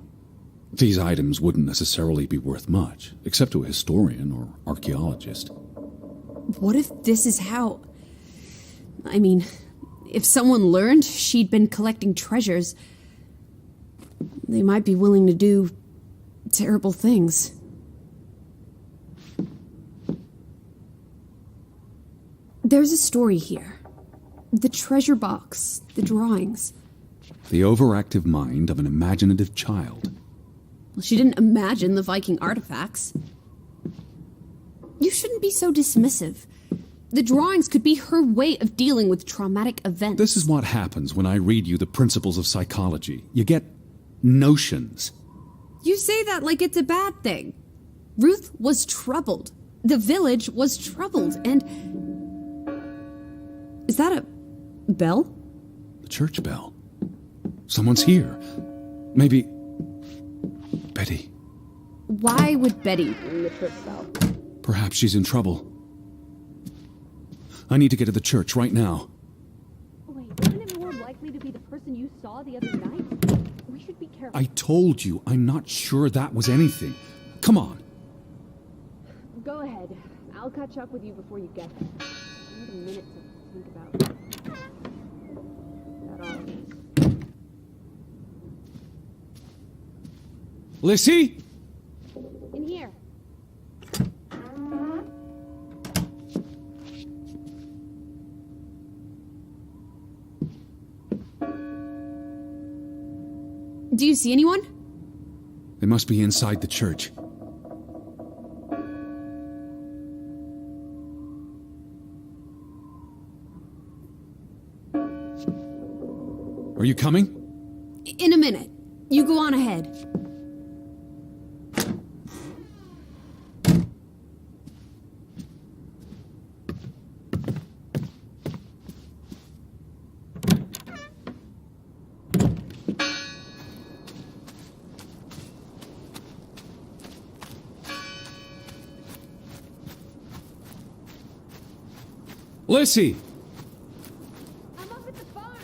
These items wouldn't necessarily be worth much, except to a historian or archaeologist. What if this is how... I mean, if someone learned she'd been collecting treasures, they might be willing to do terrible things. There's a story here. The treasure box, the drawings. The overactive mind of an imaginative child. Well, she didn't imagine the Viking artifacts. You shouldn't be so dismissive. The drawings could be her way of dealing with traumatic events. This is what happens when I read you the principles of psychology. You get notions. You say that like it's a bad thing. Ruth was troubled. The village was troubled, and... Is that a bell? The church bell. Someone's here. Maybe... Betty. Why would Betty ring the church bell? Perhaps she's in trouble. I need to get to the church right now. Wait, isn't it more likely to be the person you saw the other night? We should be careful. I told you, I'm not sure that was anything. Come on. Go ahead. I'll catch up with you before you get there. I need a minute to think about that all it is. Lissy? In here. Do you see anyone? They must be inside the church. Are you coming? In a minute. You go on ahead. Lissy! I'm up at the barn.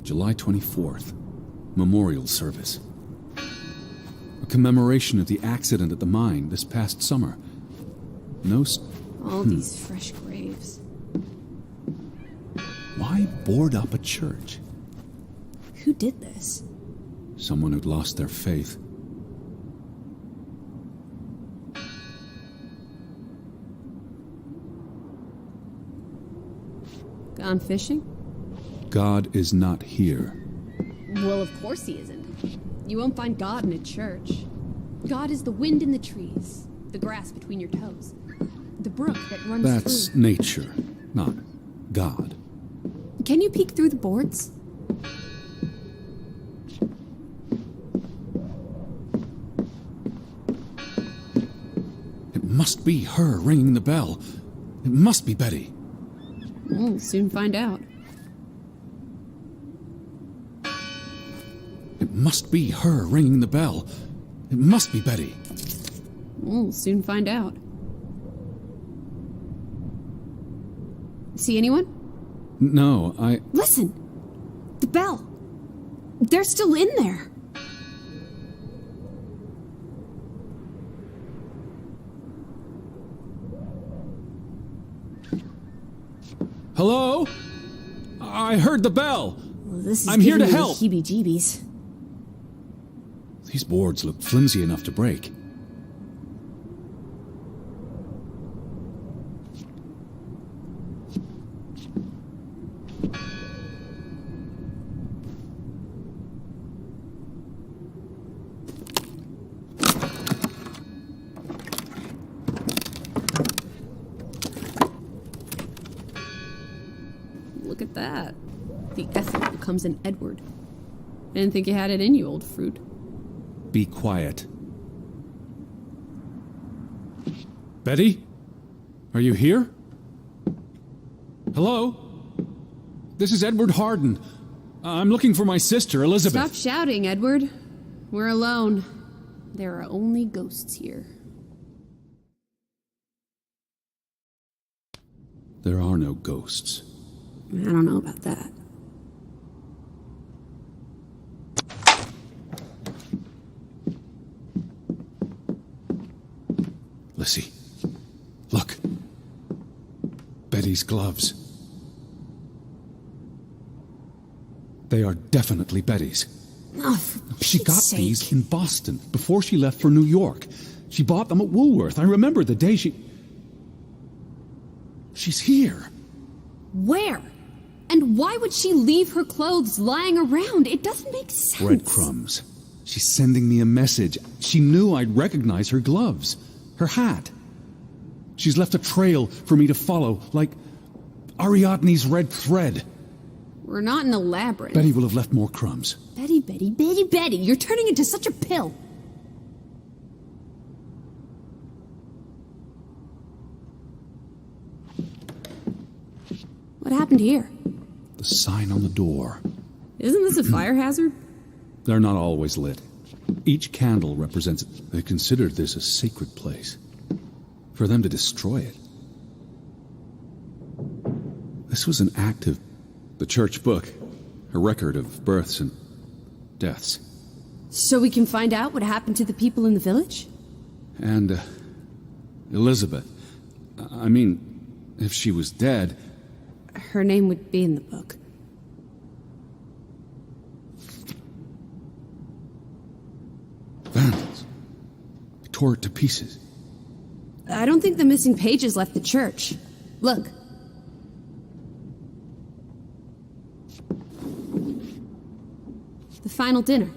July 24th. Memorial service. A commemoration of the accident at the mine this past summer. All these fresh graves. Why board up a church? Who did this? Someone who'd lost their faith. Gone fishing? God is not here. Well, of course he isn't. You won't find God in a church. God is the wind in the trees, the grass between your toes, the brook that runs That's through. nature, not God. Can you peek through the boards? It must be her ringing the bell. It must be Betty. We'll soon find out. It must be her ringing the bell. It must be Betty. We'll soon find out. See anyone? No, Listen! The bell! They're still in there! Hello? I heard the bell. Well, this is I'm here to giving me help. Heebie-jeebies. These boards look flimsy enough to break. Look at that. The ethic becomes an Edward. I didn't think you had it in you, old fruit. Be quiet. Betty? Are you here? Hello? This is Edward Harden. I'm looking for my sister, Elizabeth. Stop shouting, Edward. We're alone. There are only ghosts here. There are no ghosts. I don't know about that. Lissy, look. Betty's gloves. They are definitely Betty's. Oh, for She Pete's got sake. these in Boston before she left for New York. She bought them at Woolworth. I remember the day she... She's here. Where? And why would she leave her clothes lying around? It doesn't make sense. Breadcrumbs. She's sending me a message. She knew I'd recognize her gloves, her hat. She's left a trail for me to follow, like Ariadne's red thread. We're not in a labyrinth. Betty will have left more crumbs. Betty, you're turning into such a pill. What happened here? The sign on the door. Isn't this a fire hazard? They're not always lit. Each candle represents... They considered this a sacred place. For them to destroy it. This was an act of the church book. A record of births and deaths. So we can find out what happened to the people in the village? And, Elizabeth. I mean, if she was dead... Her name would be in the book. Vandals. They tore it to pieces. I don't think the missing pages left the church. Look. The final dinner.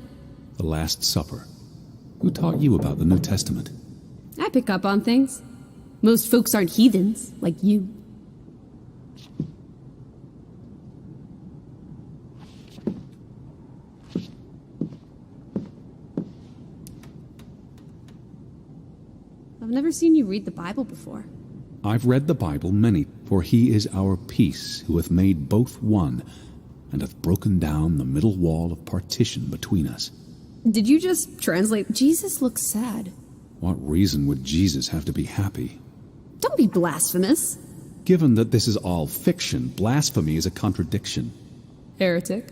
The Last Supper. Who taught you about the New Testament? I pick up on things. Most folks aren't heathens, like you. I've never seen you read the Bible before. I've read the Bible many, for he is our peace, who hath made both one, and hath broken down the middle wall of partition between us. Did you just translate? Jesus looks sad. What reason would Jesus have to be happy? Don't be blasphemous. Given that this is all fiction, blasphemy is a contradiction. Heretic.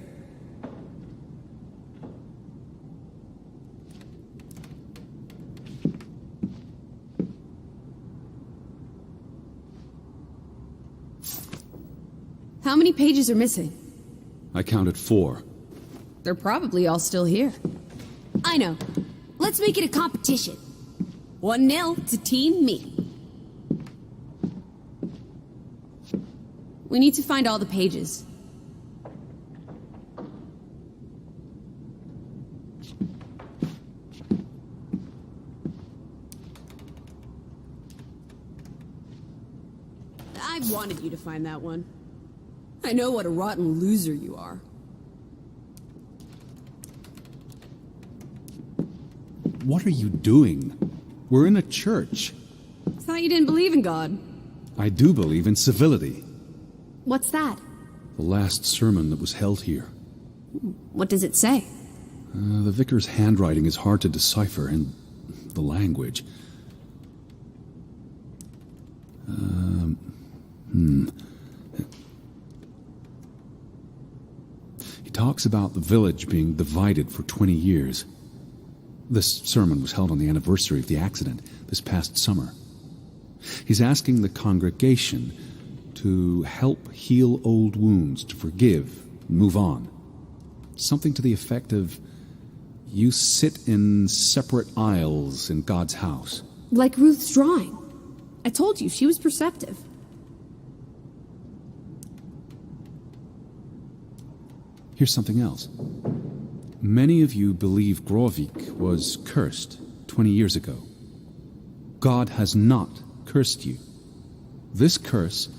How many pages are missing? I counted 4. They're probably all still here. I know. Let's make it a competition. 1-0 to Team Me. We need to find all the pages. I wanted you to find that one. I know what a rotten loser you are. What are you doing? We're in a church. Thought you didn't believe in God. I do believe in civility. What's that? The last sermon that was held here. What does it say? The vicar's handwriting is hard to decipher, and the language. He talks about the village being divided for 20 years. This sermon was held on the anniversary of the accident this past summer. He's asking the congregation to help heal old wounds, to forgive, move on. Something to the effect of, you sit in separate aisles in God's house. Like Ruth's drawing. I told you, she was perceptive. Here's something else. Many of you believe Grovik was cursed 20 years ago. God has not cursed you. This curse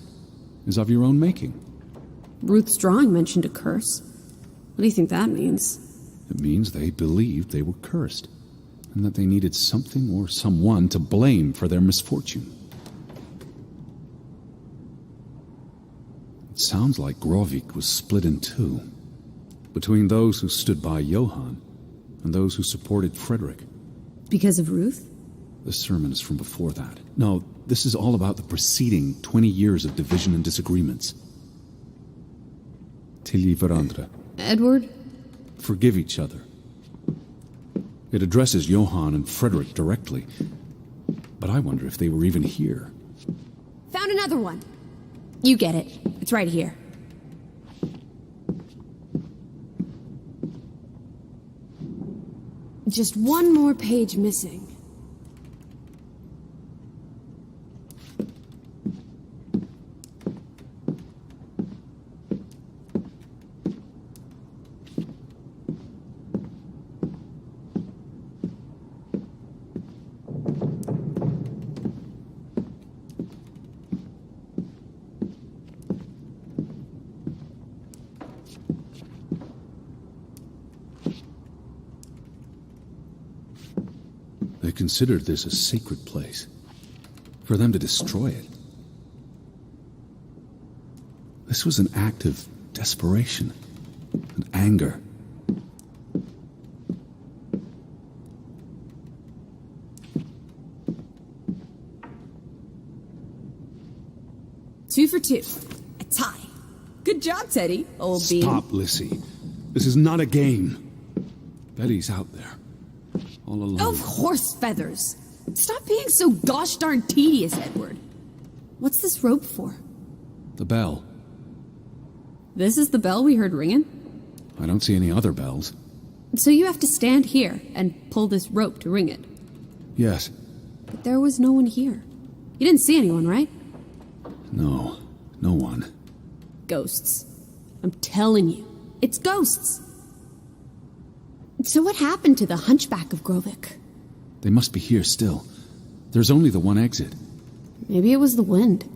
is of your own making. Ruth's drawing mentioned a curse. What do you think that means? It means they believed they were cursed, and that they needed something or someone to blame for their misfortune. It sounds like Grovik was split in two, between those who stood by Johann and those who supported Frederick. Because of Ruth? The sermon is from before that. No, this is all about the preceding 20 years of division and disagreements. Tilly Verandra. Edward? Forgive each other. It addresses Johann and Frederick directly, but I wonder if they were even here. Found another one. You get it. It's right here. Just one more page missing. considered this a sacred place. For them to destroy it. This was an act of desperation and anger. Two for two. A tie. Good job, Teddy, old bean. Stop, Lissy. This is not a game. Betty's out there. All alone. Of horse feathers. Stop being so gosh darn tedious, Edward. What's this rope for? The bell. This is the bell we heard ringing? I don't see any other bells. So you have to stand here and pull this rope to ring it. Yes. But there was no one here. You didn't see anyone, right? No. No one. Ghosts. I'm telling you, it's ghosts. So what happened to the hunchback of Grovik? They must be here still. There's only the one exit. Maybe it was the wind.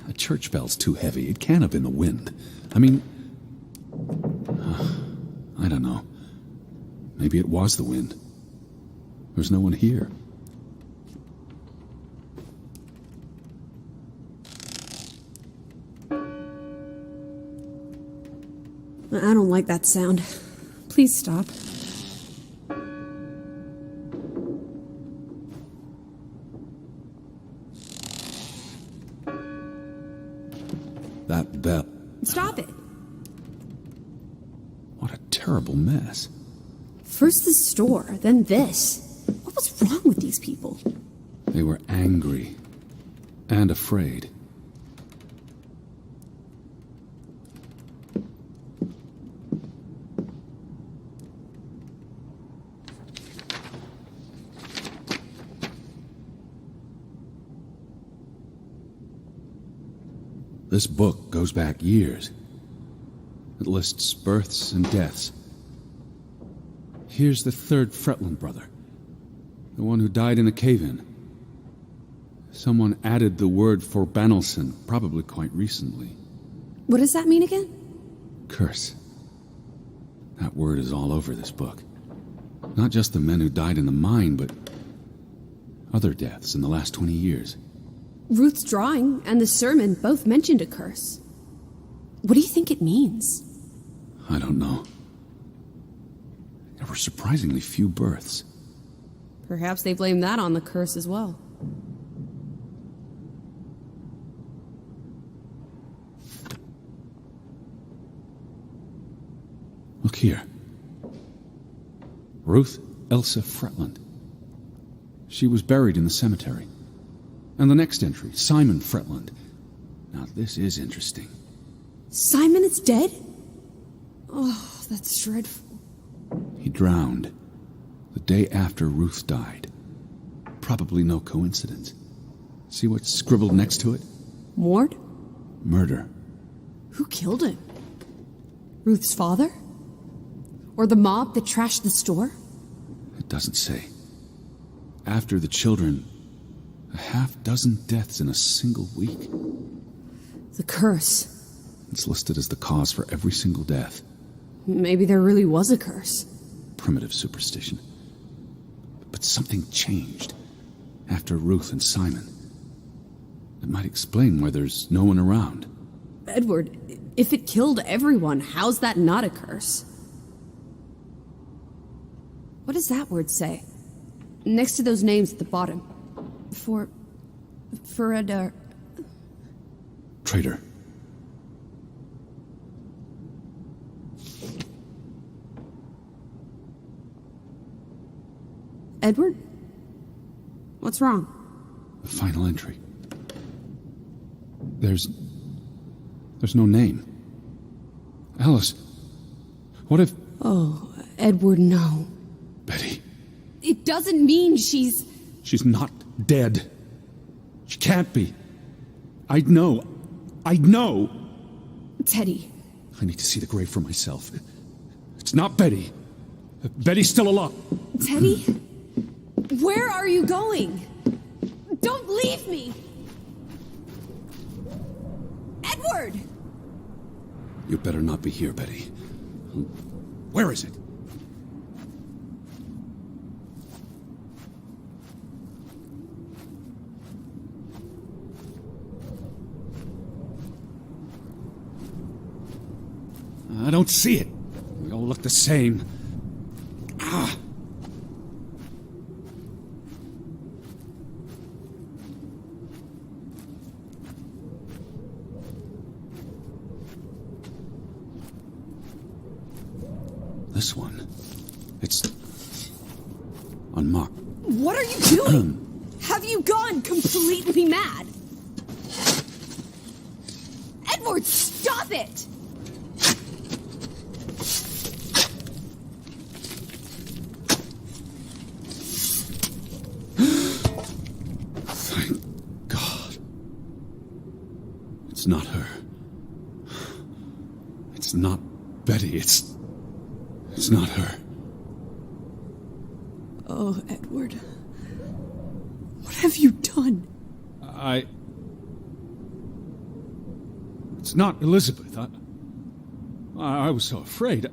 A church bell's too heavy. It can't have been the wind. I mean... I don't know. Maybe it was the wind. There's no one here. I don't like that sound. Please stop. That bell. Stop it. What a terrible mess. First the store, then this. What was wrong with these people? They were angry and afraid. This book goes back years. It lists births and deaths. Here's the third Fretland brother. The one who died in a cave-in. Someone added the word for Banelson, probably quite recently. What does that mean again? Curse. That word is all over this book. Not just the men who died in the mine, but other deaths in the last 20 years. Ruth's drawing and the sermon both mentioned a curse. What do you think it means? I don't know. There were surprisingly few births. Perhaps they blame that on the curse as well. Look here. Ruth Elsa Fretland. She was buried in the cemetery. And the next entry, Simon Fretland. Now this is interesting. Simon is dead? Oh, that's dreadful. He drowned the day after Ruth died. Probably no coincidence. See what's scribbled next to it? Mord? Murder. Who killed him? Ruth's father? Or the mob that trashed the store? It doesn't say. After the children, a half-dozen deaths in a single week. The curse. It's listed as the cause for every single death. Maybe there really was a curse. Primitive superstition. But something changed after Ruth and Simon. It might explain why there's no one around. Edward, if it killed everyone, how's that not a curse? What does that word say? Next to those names at the bottom. For Traitor. Edward? What's wrong? The final entry. There's no name. Alice, what if... Oh, Edward, no. Betty. It doesn't mean she's... She's not dead. She can't be. I'd know. I'd know. Teddy. I need to see the grave for myself. It's not Betty. Betty's still alive. Teddy? Where are you going? Don't leave me! Edward! You better not be here, Betty. Where is it? I don't see it. We all look the same. Ah. This one. It's unmarked. What are you doing? Have you gone completely mad? Edward, stop it! Thank God. It's not her. It's not Betty. It's not her. Oh, Edward. What have you done? It's not Elizabeth. I was so afraid.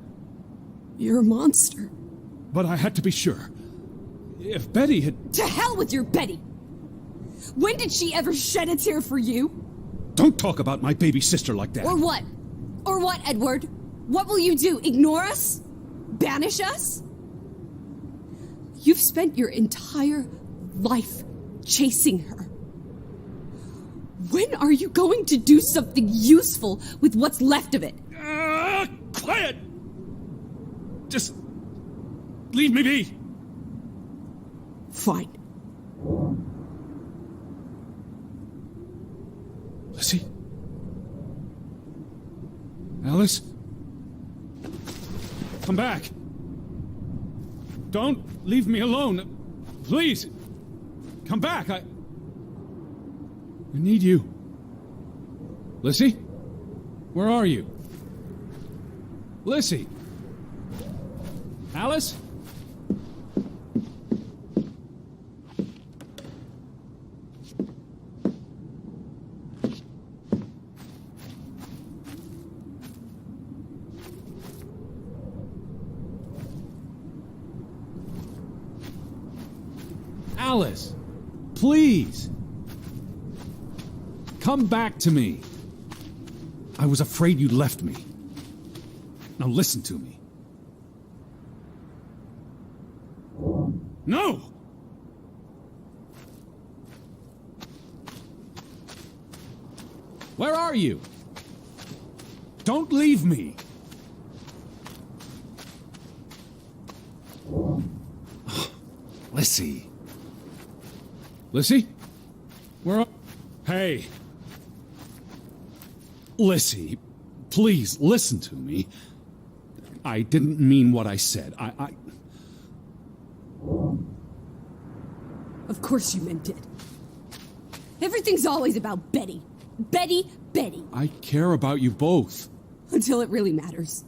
You're a monster. But I had to be sure. If Betty had... To hell with your Betty! When did she ever shed a tear for you? Don't talk about my baby sister like that. Or what? Or what, Edward? What will you do? Ignore us? Banish us? You've spent your entire life chasing her. When are you going to do something useful with what's left of it? Quiet! Just leave me be. Fine. Lizzie? Alice? Come back. Don't leave me alone. Please. Come back. I need you. Lizzie? Where are you? Lizzie? Alice? Alice, please. Come back to me. I was afraid you left me. Now listen to me. No! Where are you? Don't leave me. Lizzie. Lizzie? Where are... Hey. Lizzie, please listen to me. I didn't mean what I said. Of course you meant it. Everything's always about Betty. Betty, Betty. I care about you both. Until it really matters.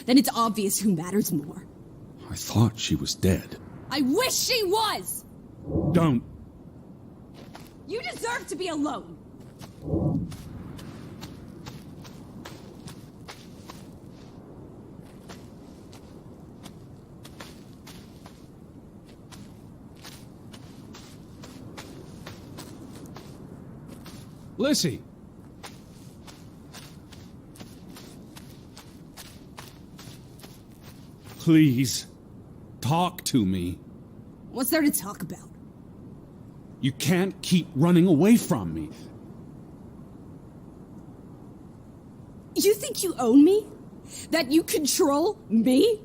Then it's obvious who matters more. I thought she was dead. I wish she was! Don't. You deserve to be alone. Lizzie! Please, talk to me. What's there to talk about? You can't keep running away from me. You think you own me? That you control me?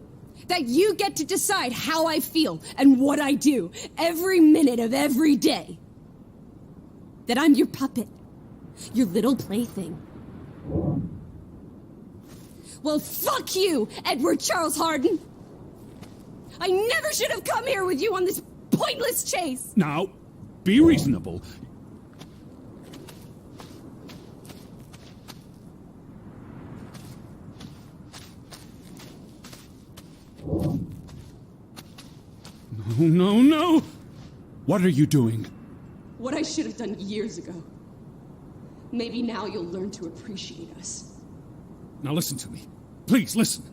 That you get to decide how I feel and what I do every minute of every day? That I'm your puppet? Your little plaything? Well, fuck you, Edward Charles Harden! I never should have come here with you on this pointless chase! Now, be reasonable. No, no, no! What are you doing? What I should have done years ago. Maybe now you'll learn to appreciate us. Now listen to me. Please, listen.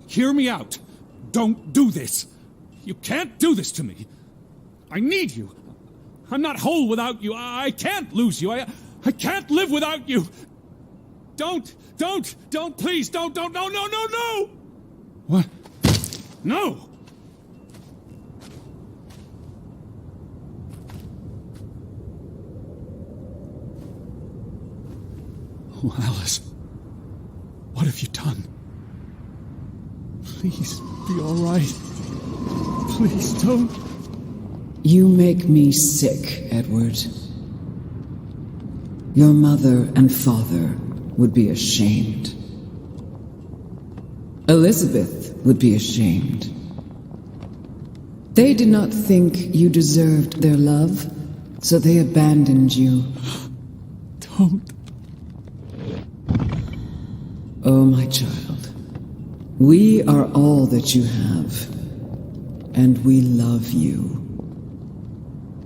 Hear me out. Don't do this. You can't do this to me. I need you. I'm not whole without you. I can't lose you. I can't live without you. Don't, please, don't, no, no, no, no! What? No! Oh, Alice, what have you done? Please, be all right. Please don't. You make me sick, Edward. Your mother and father would be ashamed. Elizabeth would be ashamed. They did not think you deserved their love, so they abandoned you. Don't. Oh, my child, we are all that you have, and we love you.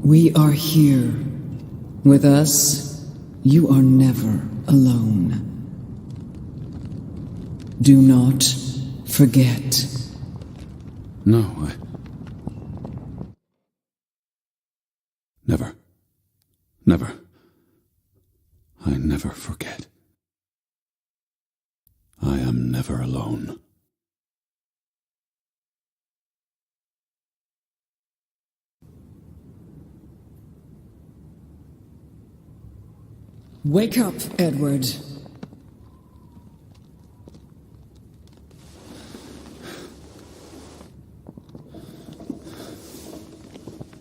We are here. With us, you are never alone. Do not forget. No, Never. Never. I never forget. I am never alone. Wake up, Edward.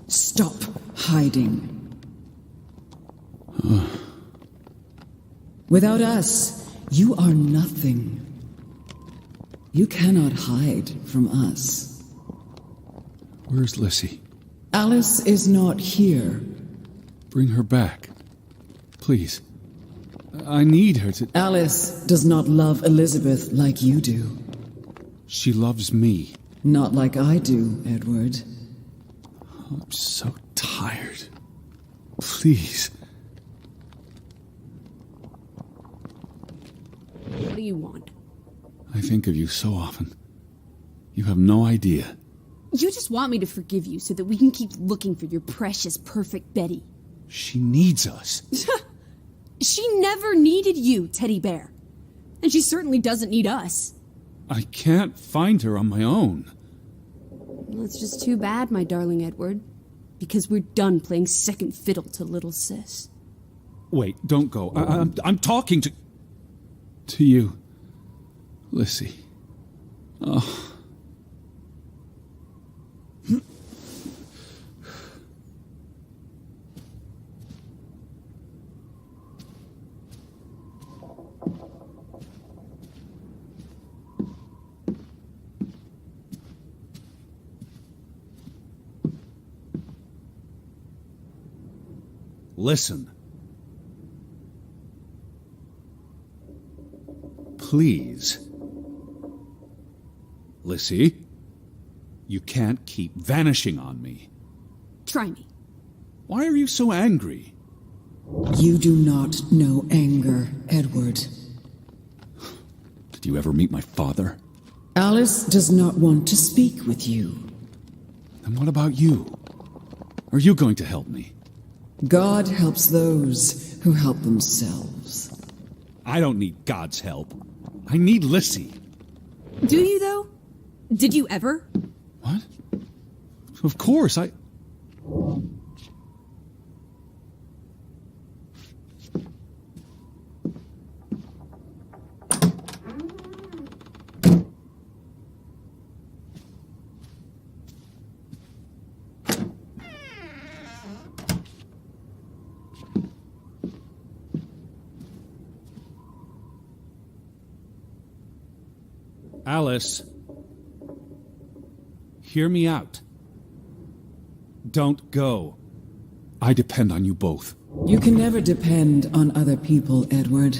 Stop hiding. Without us, you are nothing. You cannot hide from us. Where's Lissy? Alice is not here. Bring her back. Please. I need her to... Alice does not love Elizabeth like you do. She loves me. Not like I do, Edward. I'm so tired. Please. What do you want? I think of you so often. You have no idea. You just want me to forgive you so that we can keep looking for your precious, perfect Betty. She needs us. She never needed you, Teddy Bear. And she certainly doesn't need us. I can't find her on my own. Well, it's just too bad, my darling Edward. Because we're done playing second fiddle to little sis. Wait, don't go. I'm talking to you, Lissy. Oh. Listen. Please. Lissy, you can't keep vanishing on me. Try me. Why are you so angry? You do not know anger, Edward. Did you ever meet my father? Alice does not want to speak with you. Then what about you? Are you going to help me? God helps those who help themselves. I don't need God's help. I need Lissy. Do you, though? Did you ever? What? Of course, Alice, hear me out. Don't go. I depend on you both. You can never depend on other people, Edward.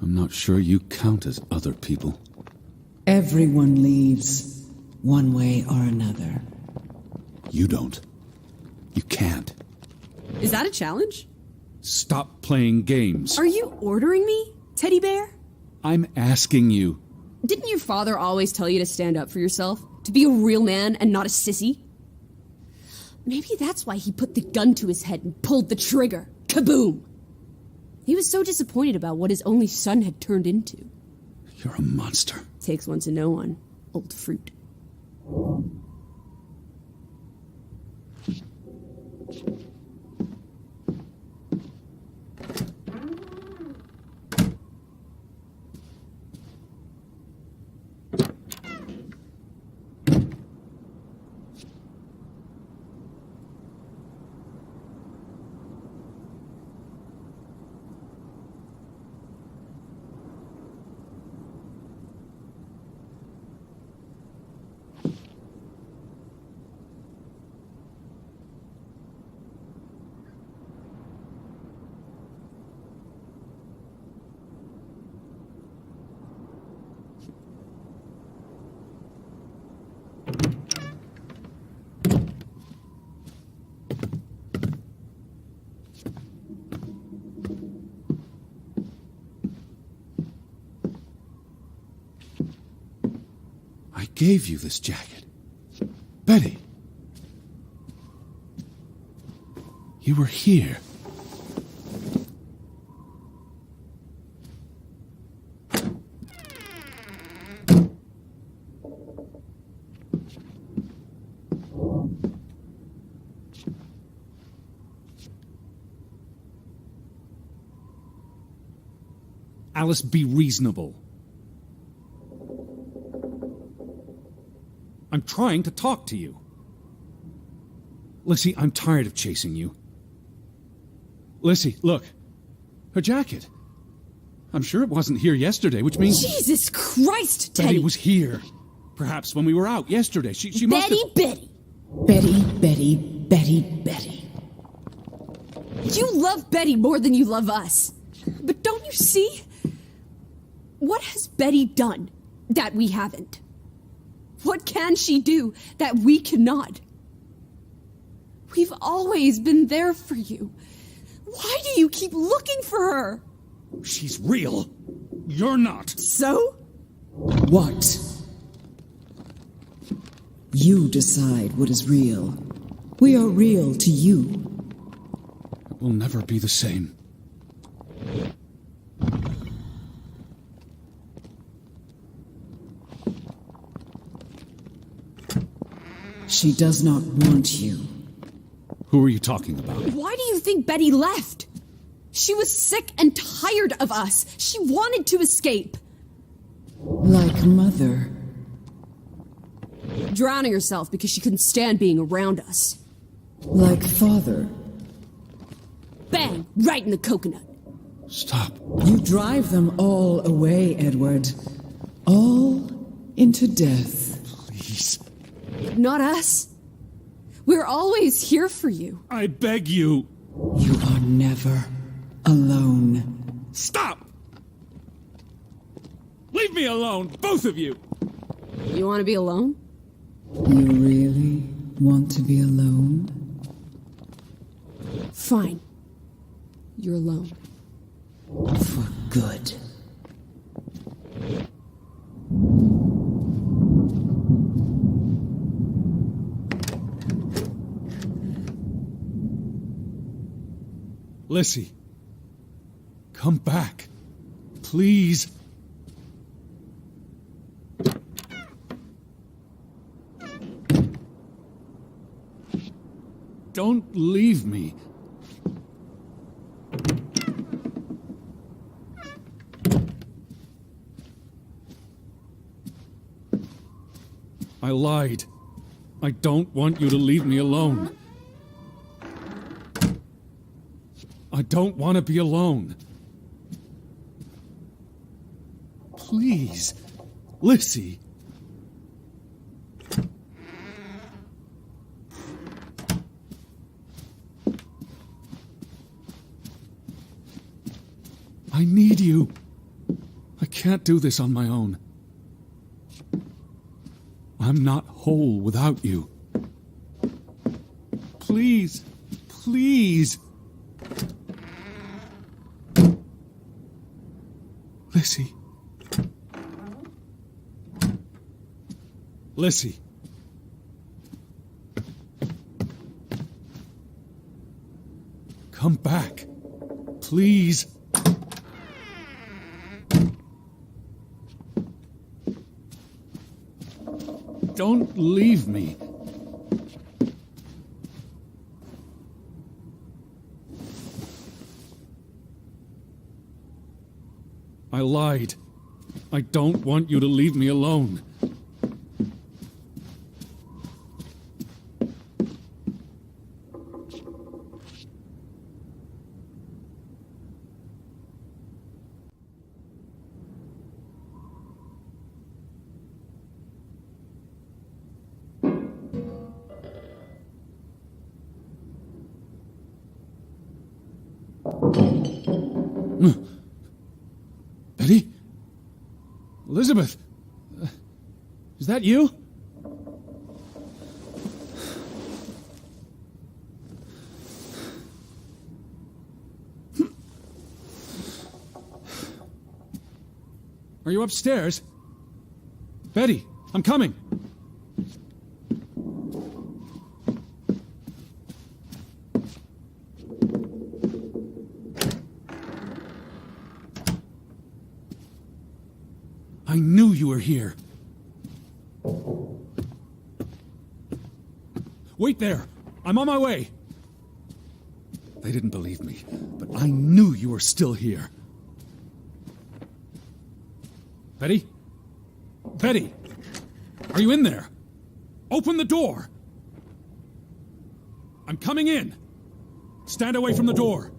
I'm not sure you count as other people. Everyone leaves, one way or another. You don't. You can't. Is that a challenge? Stop playing games. Are you ordering me, Teddy Bear? I'm asking you. Didn't your father always tell you to stand up for yourself? To be a real man and not a sissy? Maybe that's why he put the gun to his head and pulled the trigger. Kaboom! He was so disappointed about what his only son had turned into. You're a monster. Takes one to know one. Old fruit. I gave you this jacket. Betty! You were here. Alice, be reasonable. I'm trying to talk to you. Lissy, I'm tired of chasing you. Lissy, look. Her jacket. I'm sure it wasn't here yesterday, which means... Jesus Christ, Teddy! Betty was here. Perhaps when we were out yesterday. She must have... Betty! Betty. You love Betty more than you love us. But don't you see? What has Betty done that we haven't? What can she do that we cannot? We've always been there for you. Why do you keep looking for her? She's real. You're not. So? What? You decide what is real. We are real to you. It will never be the same. She does not want you. Who are you talking about? Why do you think Betty left? She was sick and tired of us. She wanted to escape. Like Mother. Drowning herself because she couldn't stand being around us. Like Father. Bang! Right in the coconut. Stop. You drive them all away, Edward. All into death. Please. Not us. We're always here for you. I beg you. You are never alone. Stop! Leave me alone, both of you! You want to be alone? You really want to be alone? Fine. You're alone. For good. Lissy, come back. Please. Don't leave me. I lied. I don't want you to leave me alone. I don't want to be alone. Please, Lissy. I need you. I can't do this on my own. I'm not whole without you. Please, please. Lissy. Lissy. Come back. Please. don't leave me. I lied. I don't want you to leave me alone. Betty? Elizabeth? Is that you? Are you upstairs? Betty, I'm coming. I knew you were here. Wait there. I'm on my way. They didn't believe me, but I knew you were still here. Betty? Betty! Are you in there? Open the door! I'm coming in! Stand away from the door!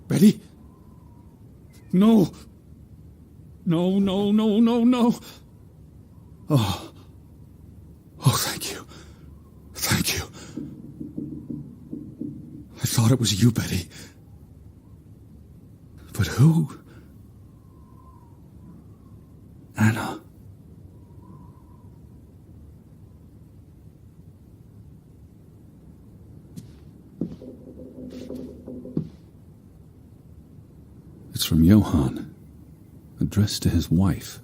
Betty? No! No, no, no, no, no! Oh. Oh, thank you. Thank you. I thought it was you, Betty. But who? Anna. It's from Johann, addressed to his wife.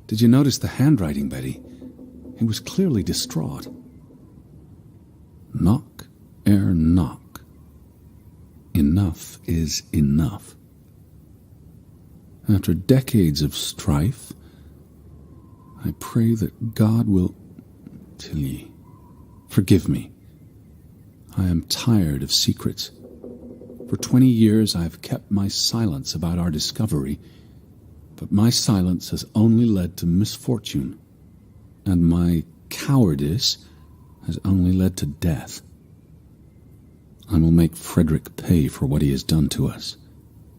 Did you notice the handwriting, Betty? He was clearly distraught. Knock ere knock. Enough is enough. After decades of strife, I pray that God will... Tilly, forgive me. I am tired of secrets. For 20 years I've kept my silence about our discovery, but my silence has only led to misfortune, and my cowardice has only led to death. I will make Frederick pay for what he has done to us,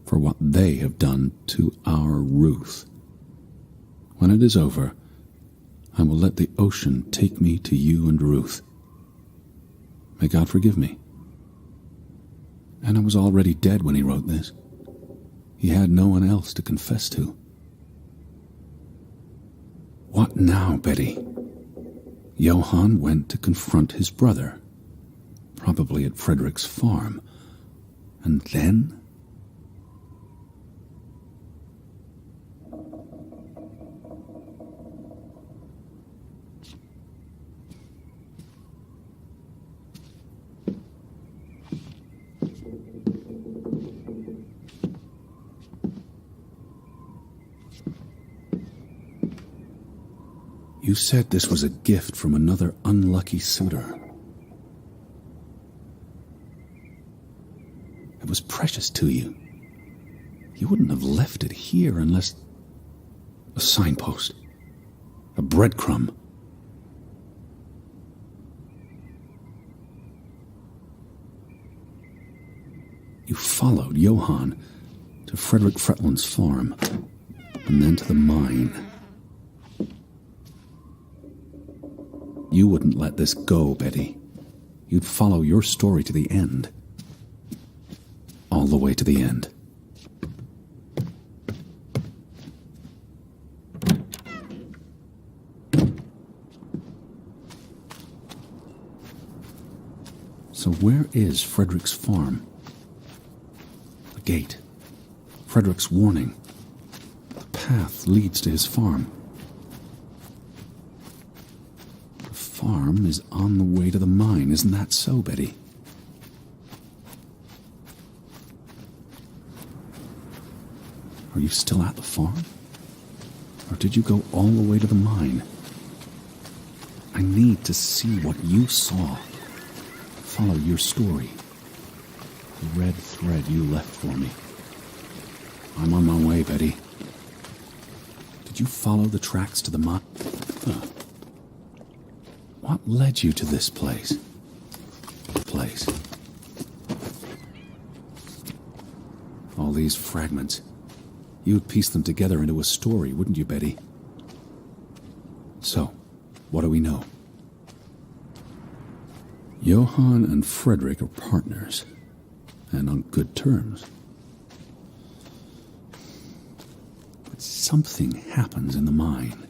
for what they have done to our Ruth. When it is over, I will let the ocean take me to you and Ruth. May God forgive me. Anna was already dead when he wrote this. He had no one else to confess to. What now, Betty? Johann went to confront his brother, probably at Frederick's farm. And then... You said this was a gift from another unlucky suitor. It was precious to you. You wouldn't have left it here unless... a signpost. A breadcrumb. You followed Johann to Frederick Fretland's farm, and then to the mine. You wouldn't let this go, Betty. You'd follow your story to the end. All the way to the end. So where is Frederick's farm? The gate. Frederick's warning. The path leads to his farm. The farm is on the way to the mine, isn't that so, Betty? Are you still at the farm? Or did you go all the way to the mine? I need to see what you saw. Follow your story. The red thread you left for me. I'm on my way, Betty. Did you follow the tracks to the mine? What led you to this place? All these fragments. You'd piece them together into a story, wouldn't you, Betty? So, what do we know? Johann and Frederick are partners, and on good terms. But something happens in the mine.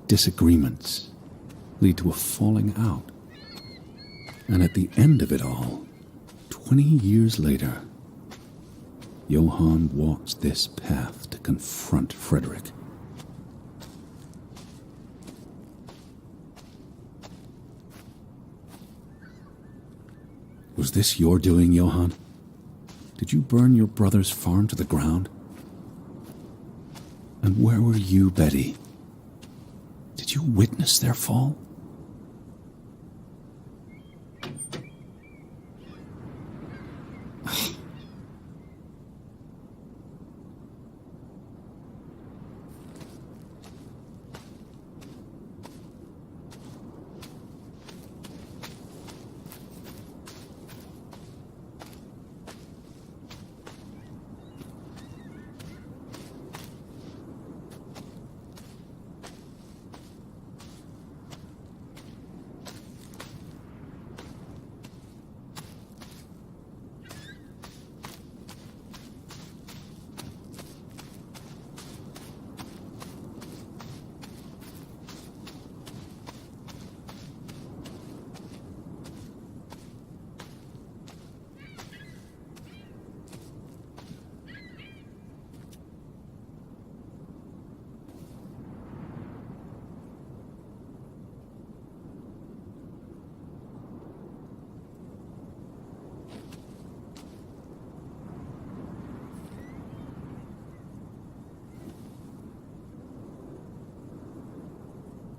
Disagreements lead to a falling out. And at the end of it all, 20 years later, Johann walks this path to confront Frederick. Was this your doing, Johann? Did you burn your brother's farm to the ground? And where were you, Betty? Did you witness their fall?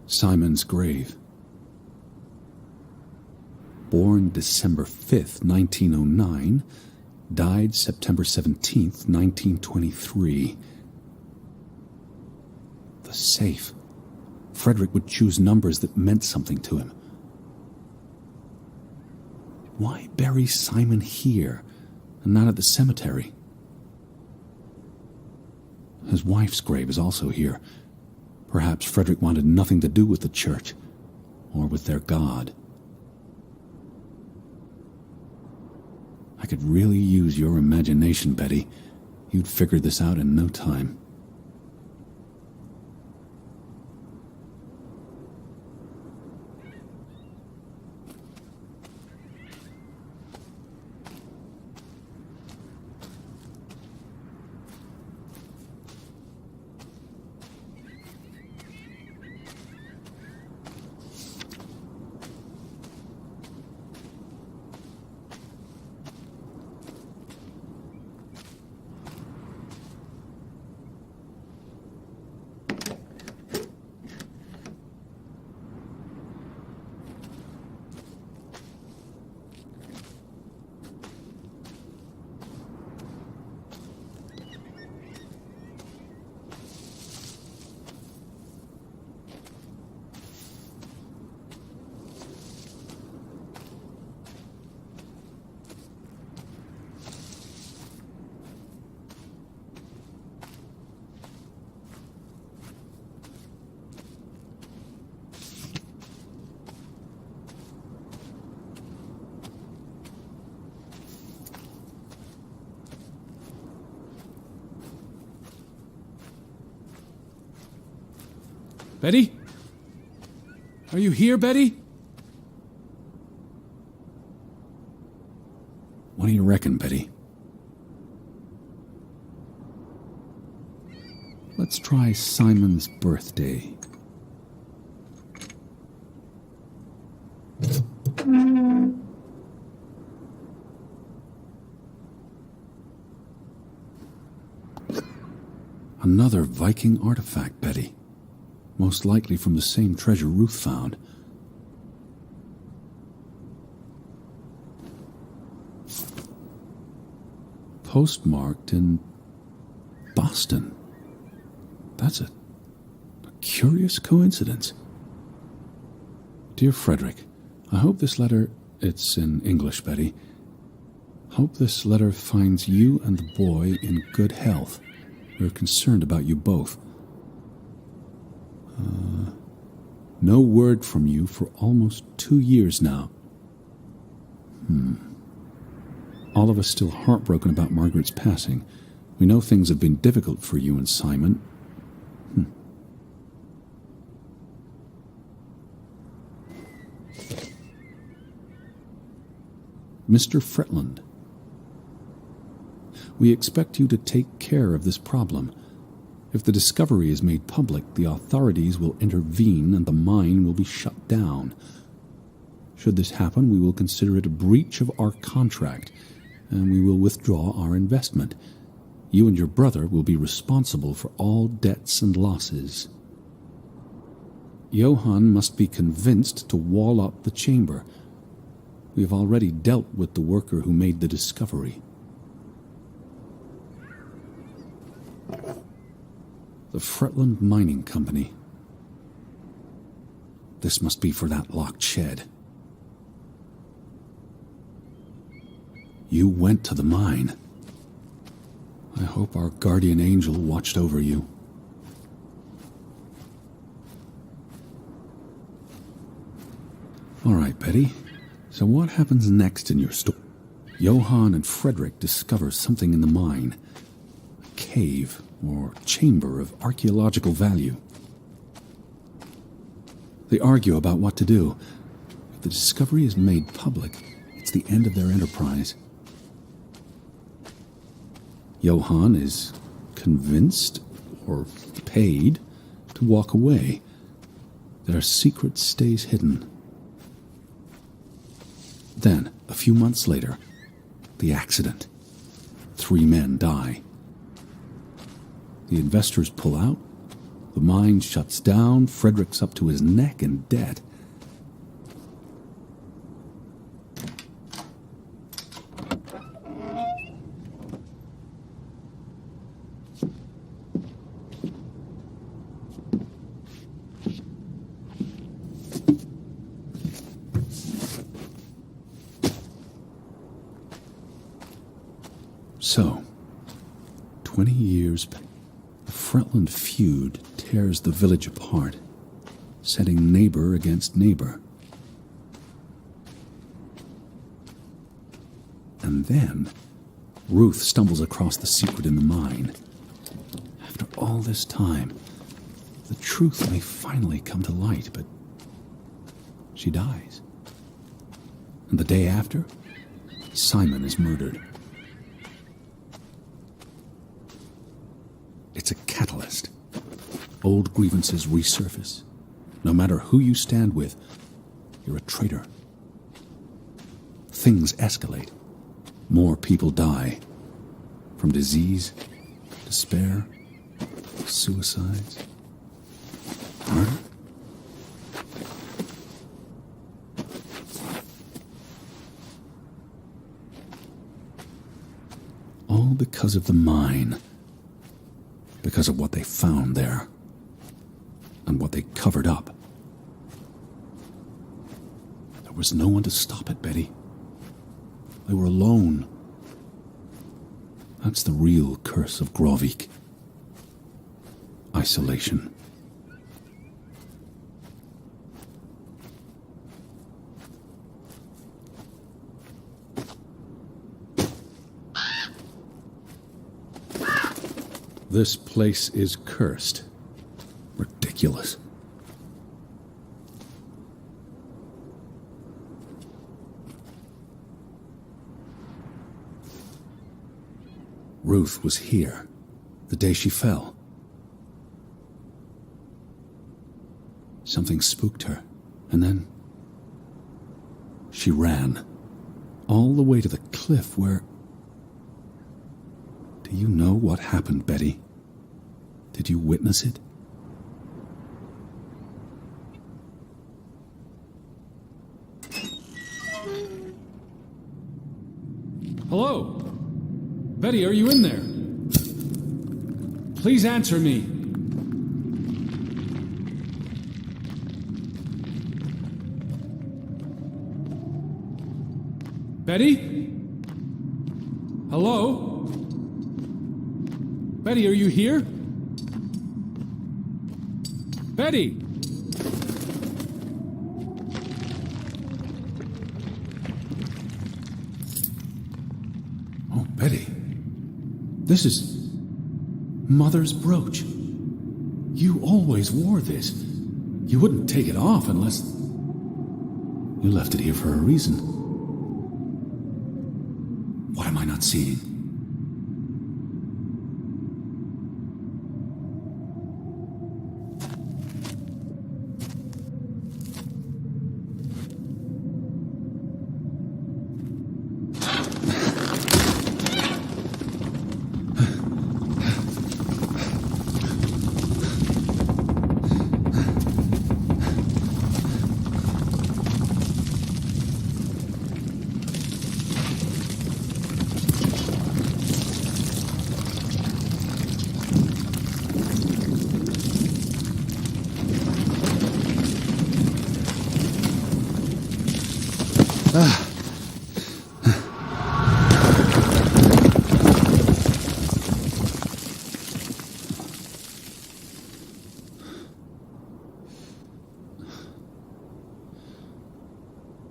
Simon's grave. Born December 5th, 1909, died September 17th, 1923. The safe. Frederick would choose numbers that meant something to him. Why bury Simon here and not at the cemetery? His wife's grave is also here. Perhaps Frederick wanted nothing to do with the church, or with their God. I could really use your imagination, Betty. You'd figure this out in no time. Betty? Are you here, Betty? What do you reckon, Betty? Let's try Simon's birthday. Another Viking artifact, Betty. Most likely from the same treasure Ruth found. Postmarked in Boston. That's a curious coincidence. Dear Frederick, I hope this letter... It's in English, Betty. Hope this letter finds you and the boy in good health. We're concerned about you both. No word from you for almost 2 years now. All of us still heartbroken about Margaret's passing. We know things have been difficult for you and Simon. Mr. Fretland, we expect you to take care of this problem. If the discovery is made public, the authorities will intervene and the mine will be shut down. Should this happen, we will consider it a breach of our contract, and we will withdraw our investment. You and your brother will be responsible for all debts and losses. Johann must be convinced to wall up the chamber. We have already dealt with the worker who made the discovery. The Fretland Mining Company. This must be for that locked shed. You went to the mine. I hope our guardian angel watched over you. All right, Betty. So what happens next in your story? Johann and Frederick discover something in the mine. A cave or chamber of archaeological value. They argue about what to do. If the discovery is made public, it's the end of their enterprise. Johann is convinced, or paid, to walk away. Their secret stays hidden. Then, a few months later, the accident. 3 men die. The investors pull out. The mine shuts down. Frederick's up to his neck in debt. So, 20 years back, the Fretland feud tears the village apart, setting neighbor against neighbor. And then, Ruth stumbles across the secret in the mine. After all this time, the truth may finally come to light, but she dies. And the day after, Simon is murdered. It's a catalyst. Old grievances resurface. No matter who you stand with, you're a traitor. Things escalate. More people die. From disease, despair, suicides, murder. All because of the mine. Because of what they found there. And what they covered up. There was no one to stop it, Betty. They were alone. That's the real curse of Grovik. Isolation. This place is cursed. Ridiculous. Ruth was here, the day she fell. Something spooked her, and then she ran, all the way to the cliff where... Do you know what happened, Betty? Did you witness it? Hello? Betty, are you in there? Please answer me. Betty? Hello? Betty, are you here? Betty! Oh, Betty. This is Mother's brooch. You always wore this. You wouldn't take it off unless... You left it here for a reason. What am I not seeing?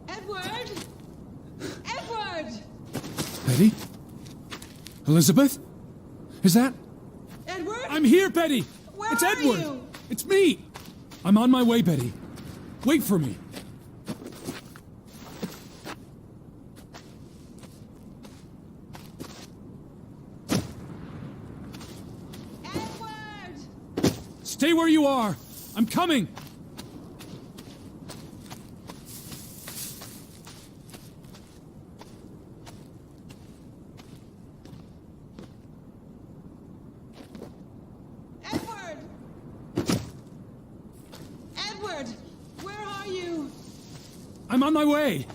Edward! Edward! Betty? Elizabeth? Is that... Edward? I'm here, Betty! Where it's are Edward! you? It's me! I'm on my way, Betty. Wait for me. Edward! Stay where you are! I'm coming! Edward! Edward! Where are you? I'm on my way!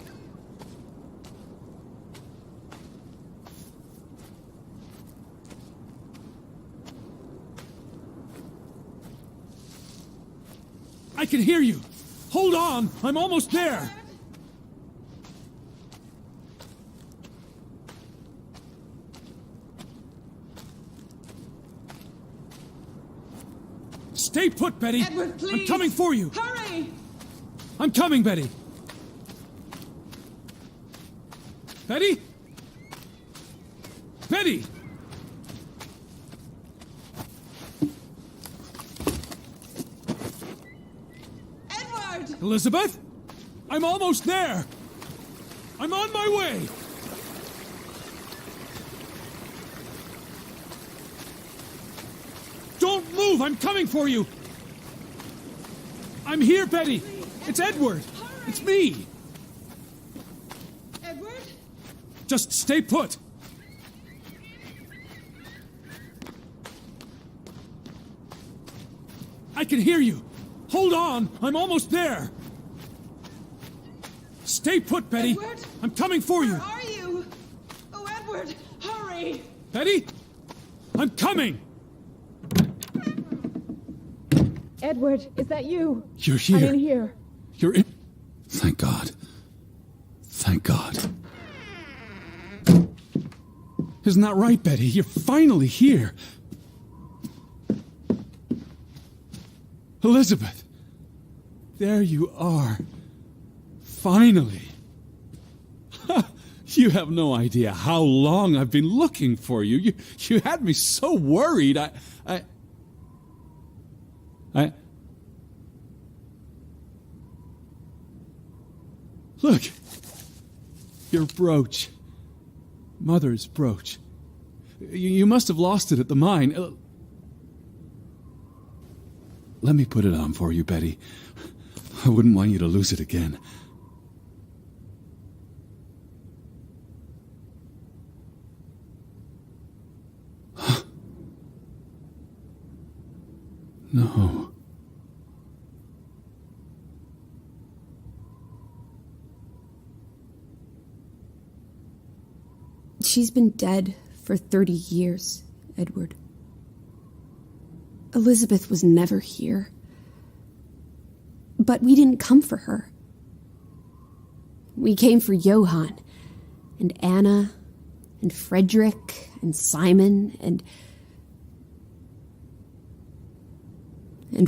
I can hear you! Hold on! I'm almost there! Stay put, Betty! Edward, please! I'm coming for you! Hurry! I'm coming, Betty! Betty? Betty! Edward! Elizabeth? I'm almost there! I'm on my way! Don't move! I'm coming for you! I'm here, Betty! It's Edward! It's me! Edward? Just stay put! I can hear you! Hold on! I'm almost there! Stay put, Betty! Edward? I'm coming for you! Where are you? Oh, Edward, hurry! Betty? I'm coming! Edward, is that you? You're here. I'm in here. You're in... Thank God. Thank God. Isn't that right, Betty? You're finally here. Elizabeth. There you are. Finally. You have no idea how long I've been looking for you. You had me so worried. Look. Your brooch. Mother's brooch. You must have lost it at the mine. Let me put it on for you, Betty. I wouldn't want you to lose it again. No. She's been dead for 30 years, Edward. Elizabeth was never here. But we didn't come for her. We came for Johann, and Anna, and Frederick, and Simon, and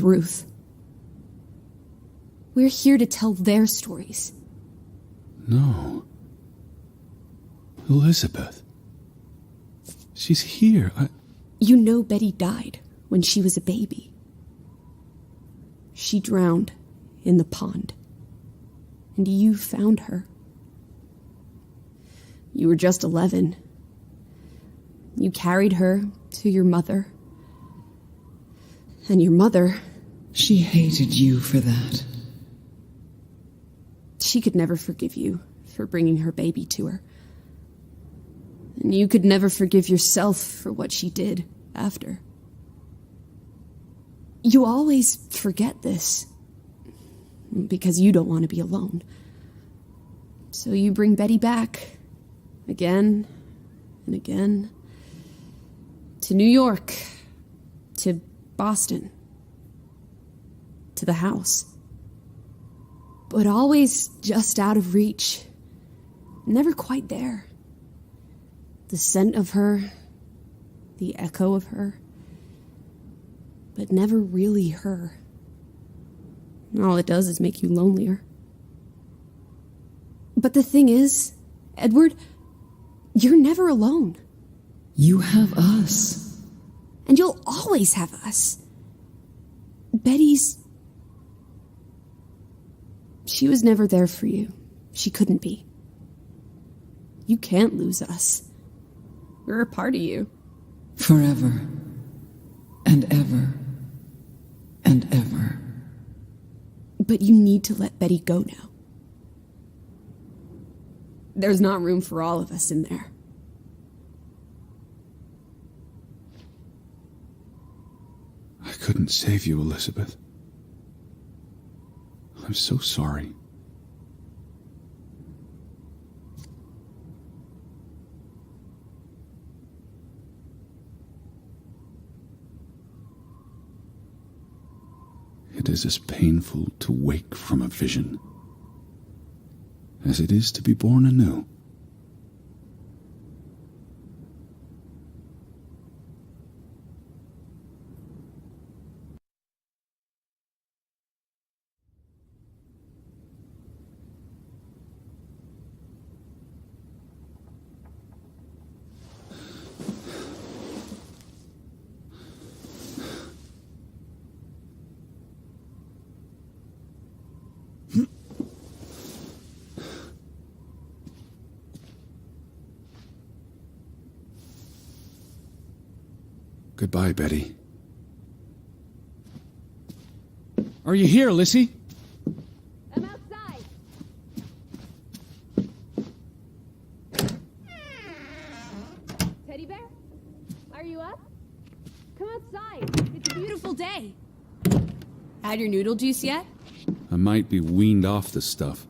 Ruth. We're here to tell their stories. No. Elizabeth. She's here. You know Betty died when she was a baby. She drowned in the pond. And you found her. You were just 11. You carried her to your mother. And your mother... She hated you for that. She could never forgive you for bringing her baby to her. And you could never forgive yourself for what she did after. You always forget this. Because you don't want to be alone. So you bring Betty back. Again and again. To New York. To Boston. To the house. But always just out of reach. Never quite there. The scent of her. The echo of her. But never really her. All it does is make you lonelier. But the thing is, Edward, you're never alone. You have us. And you'll always have us. Betty's... She was never there for you. She couldn't be. You can't lose us. We're a part of you. Forever. And ever. And ever. But you need to let Betty go now. There's not room for all of us in there. I couldn't save you, Elizabeth. I'm so sorry. It is as painful to wake from a vision as it is to be born anew. Goodbye, Betty. Are you here, Lissy? I'm outside. Teddy bear? Are you up? Come outside. It's a beautiful day. Had your noodle juice yet? I might be weaned off this stuff.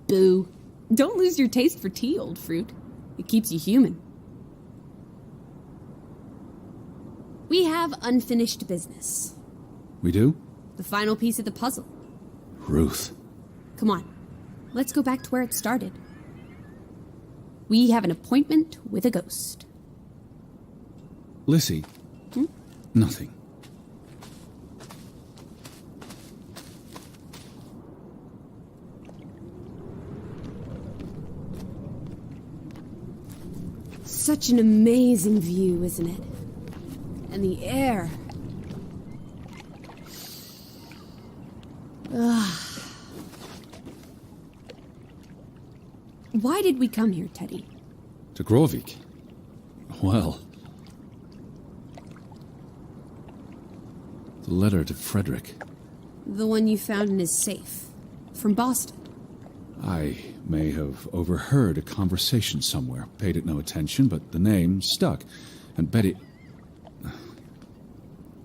Boo. Don't lose your taste for tea, old fruit. It keeps you human. We have unfinished business. We do? The final piece of the puzzle. Ruth. Come on. Let's go back to where it started. We have an appointment with a ghost. Lissy. Nothing. Such an amazing view, isn't it? And the air. Why did we come here, Teddy? To Grovik. Well. The letter to Frederick. The one you found in his safe from Boston. I may have overheard a conversation somewhere, paid it no attention, but the name stuck. And Betty...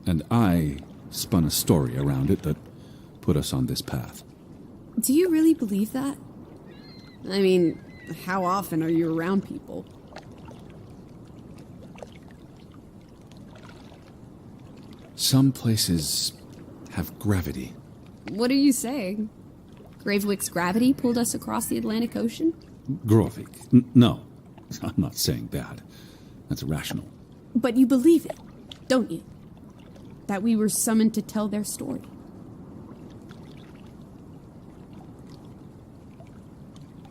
And I spun a story around it that put us on this path. Do you really believe that? I mean, how often are you around people? Some places have gravity. What are you saying? Gravewick's gravity pulled us across the Atlantic Ocean? Grovik. No, I'm not saying that. That's irrational. But you believe it, don't you? That we were summoned to tell their story.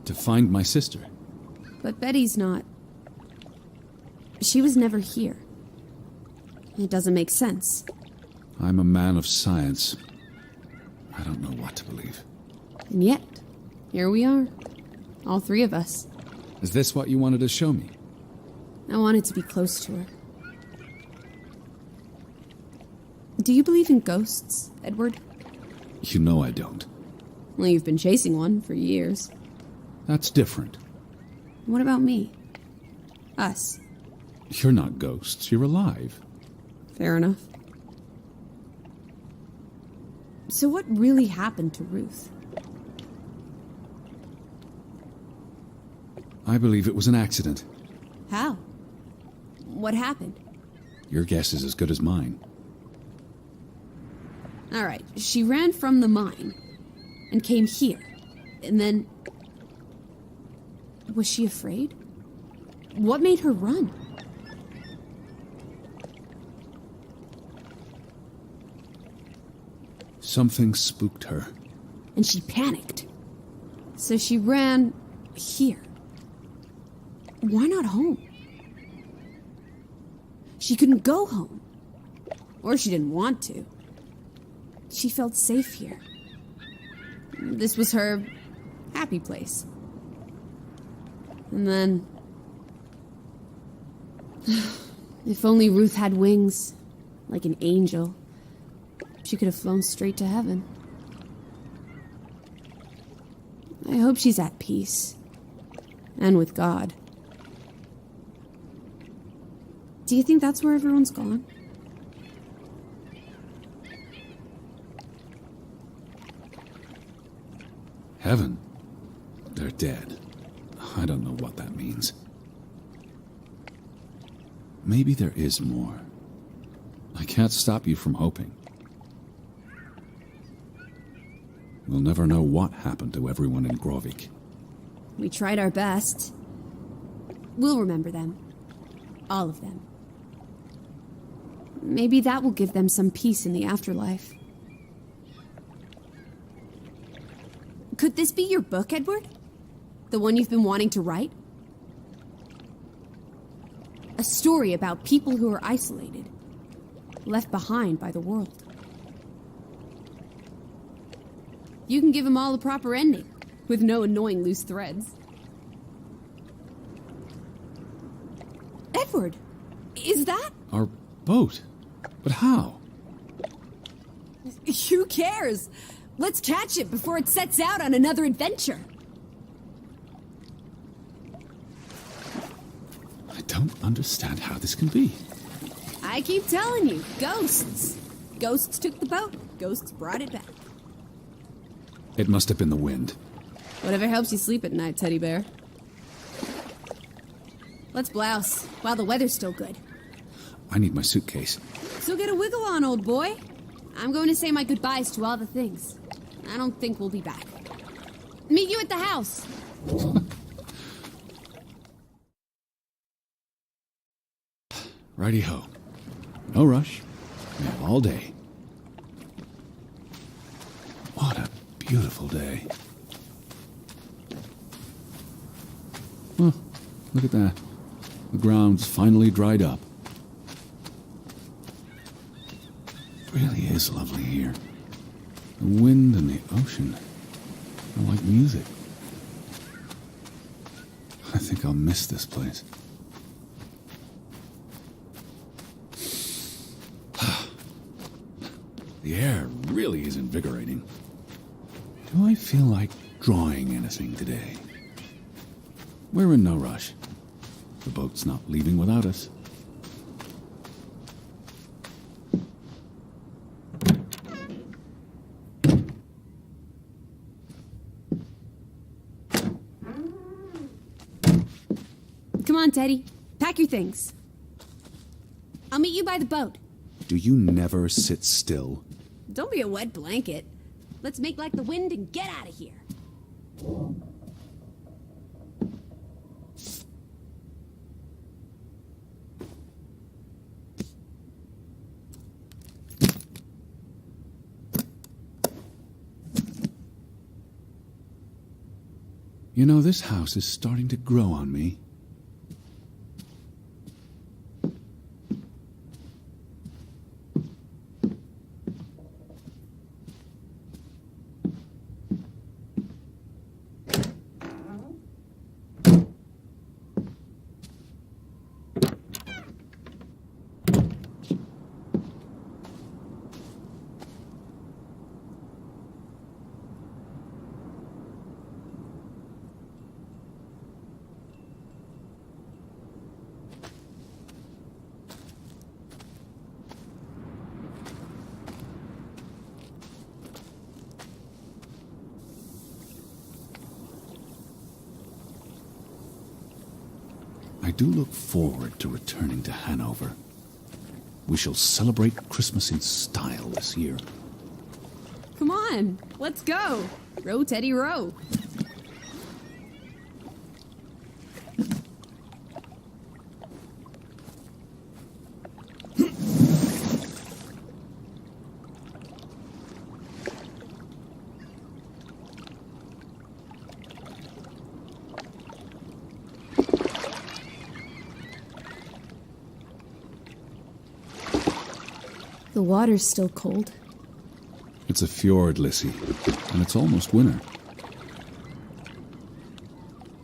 To find my sister. But Betty's not. She was never here. It doesn't make sense. I'm a man of science. I don't know what to believe. And yet, here we are. All three of us. Is this what you wanted to show me? I wanted to be close to her. Do you believe in ghosts, Edward? You know I don't. Well, you've been chasing one for years. That's different. What about me? Us. You're not ghosts, you're alive. Fair enough. So what really happened to Ruth? I believe it was an accident. How? What happened? Your guess is as good as mine. All right, she ran from the mine and came here. And then... Was she afraid? What made her run? Something spooked her. And she panicked. So she ran here. Why not home? She couldn't go home. Or she didn't want to. She felt safe here. This was her happy place. And then... If only Ruth had wings, like an angel, she could have flown straight to heaven. I hope she's at peace. And with God. Do you think that's where everyone's gone? Heaven? They're dead. I don't know what that means. Maybe there is more. I can't stop you from hoping. We'll never know what happened to everyone in Grovik. We tried our best. We'll remember them. All of them. Maybe that will give them some peace in the afterlife. Could this be your book, Edward? The one you've been wanting to write? A story about people who are isolated, left behind by the world. You can give them all a proper ending, with no annoying loose threads. Edward, is that? Our boat? But how? Who cares? Let's catch it before it sets out on another adventure. I don't understand how this can be. I keep telling you, ghosts. Ghosts took the boat. Ghosts brought it back. It must have been the wind. Whatever helps you sleep at night, teddy bear. Let's blouse while the weather's still good. I need my suitcase. So get a wiggle on, old boy. I'm going to say my goodbyes to all the things. I don't think we'll be back. Meet you at the house. Righty-ho. No rush. We have all day. What a beautiful day. Well, look at that. The ground's finally dried up. It really is lovely here. The wind and the ocean are like music. I think I'll miss this place. The air really is invigorating. Do I feel like drawing anything today? We're in no rush. The boat's not leaving without us. Come on, Teddy. Pack your things. I'll meet you by the boat. Do you never sit still? Don't be a wet blanket. Let's make like the wind and get out of here. You know, this house is starting to grow on me. I do look forward to returning to Hanover. We shall celebrate Christmas in style this year. Come on, let's go. Row, Teddy, row. The water's still cold. It's a fjord, Lissy, and it's almost winter.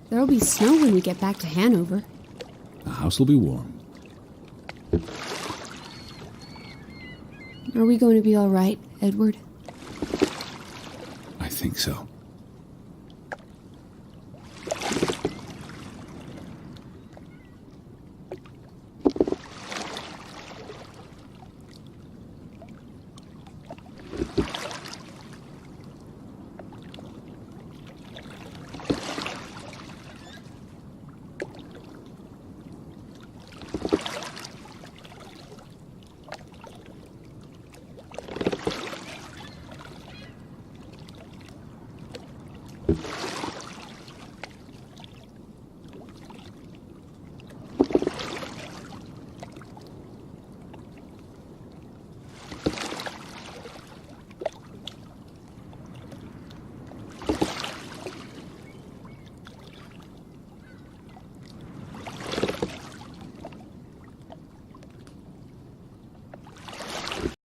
There'll be snow when we get back to Hanover. The house will be warm. Are we going to be all right, Edward? I think so.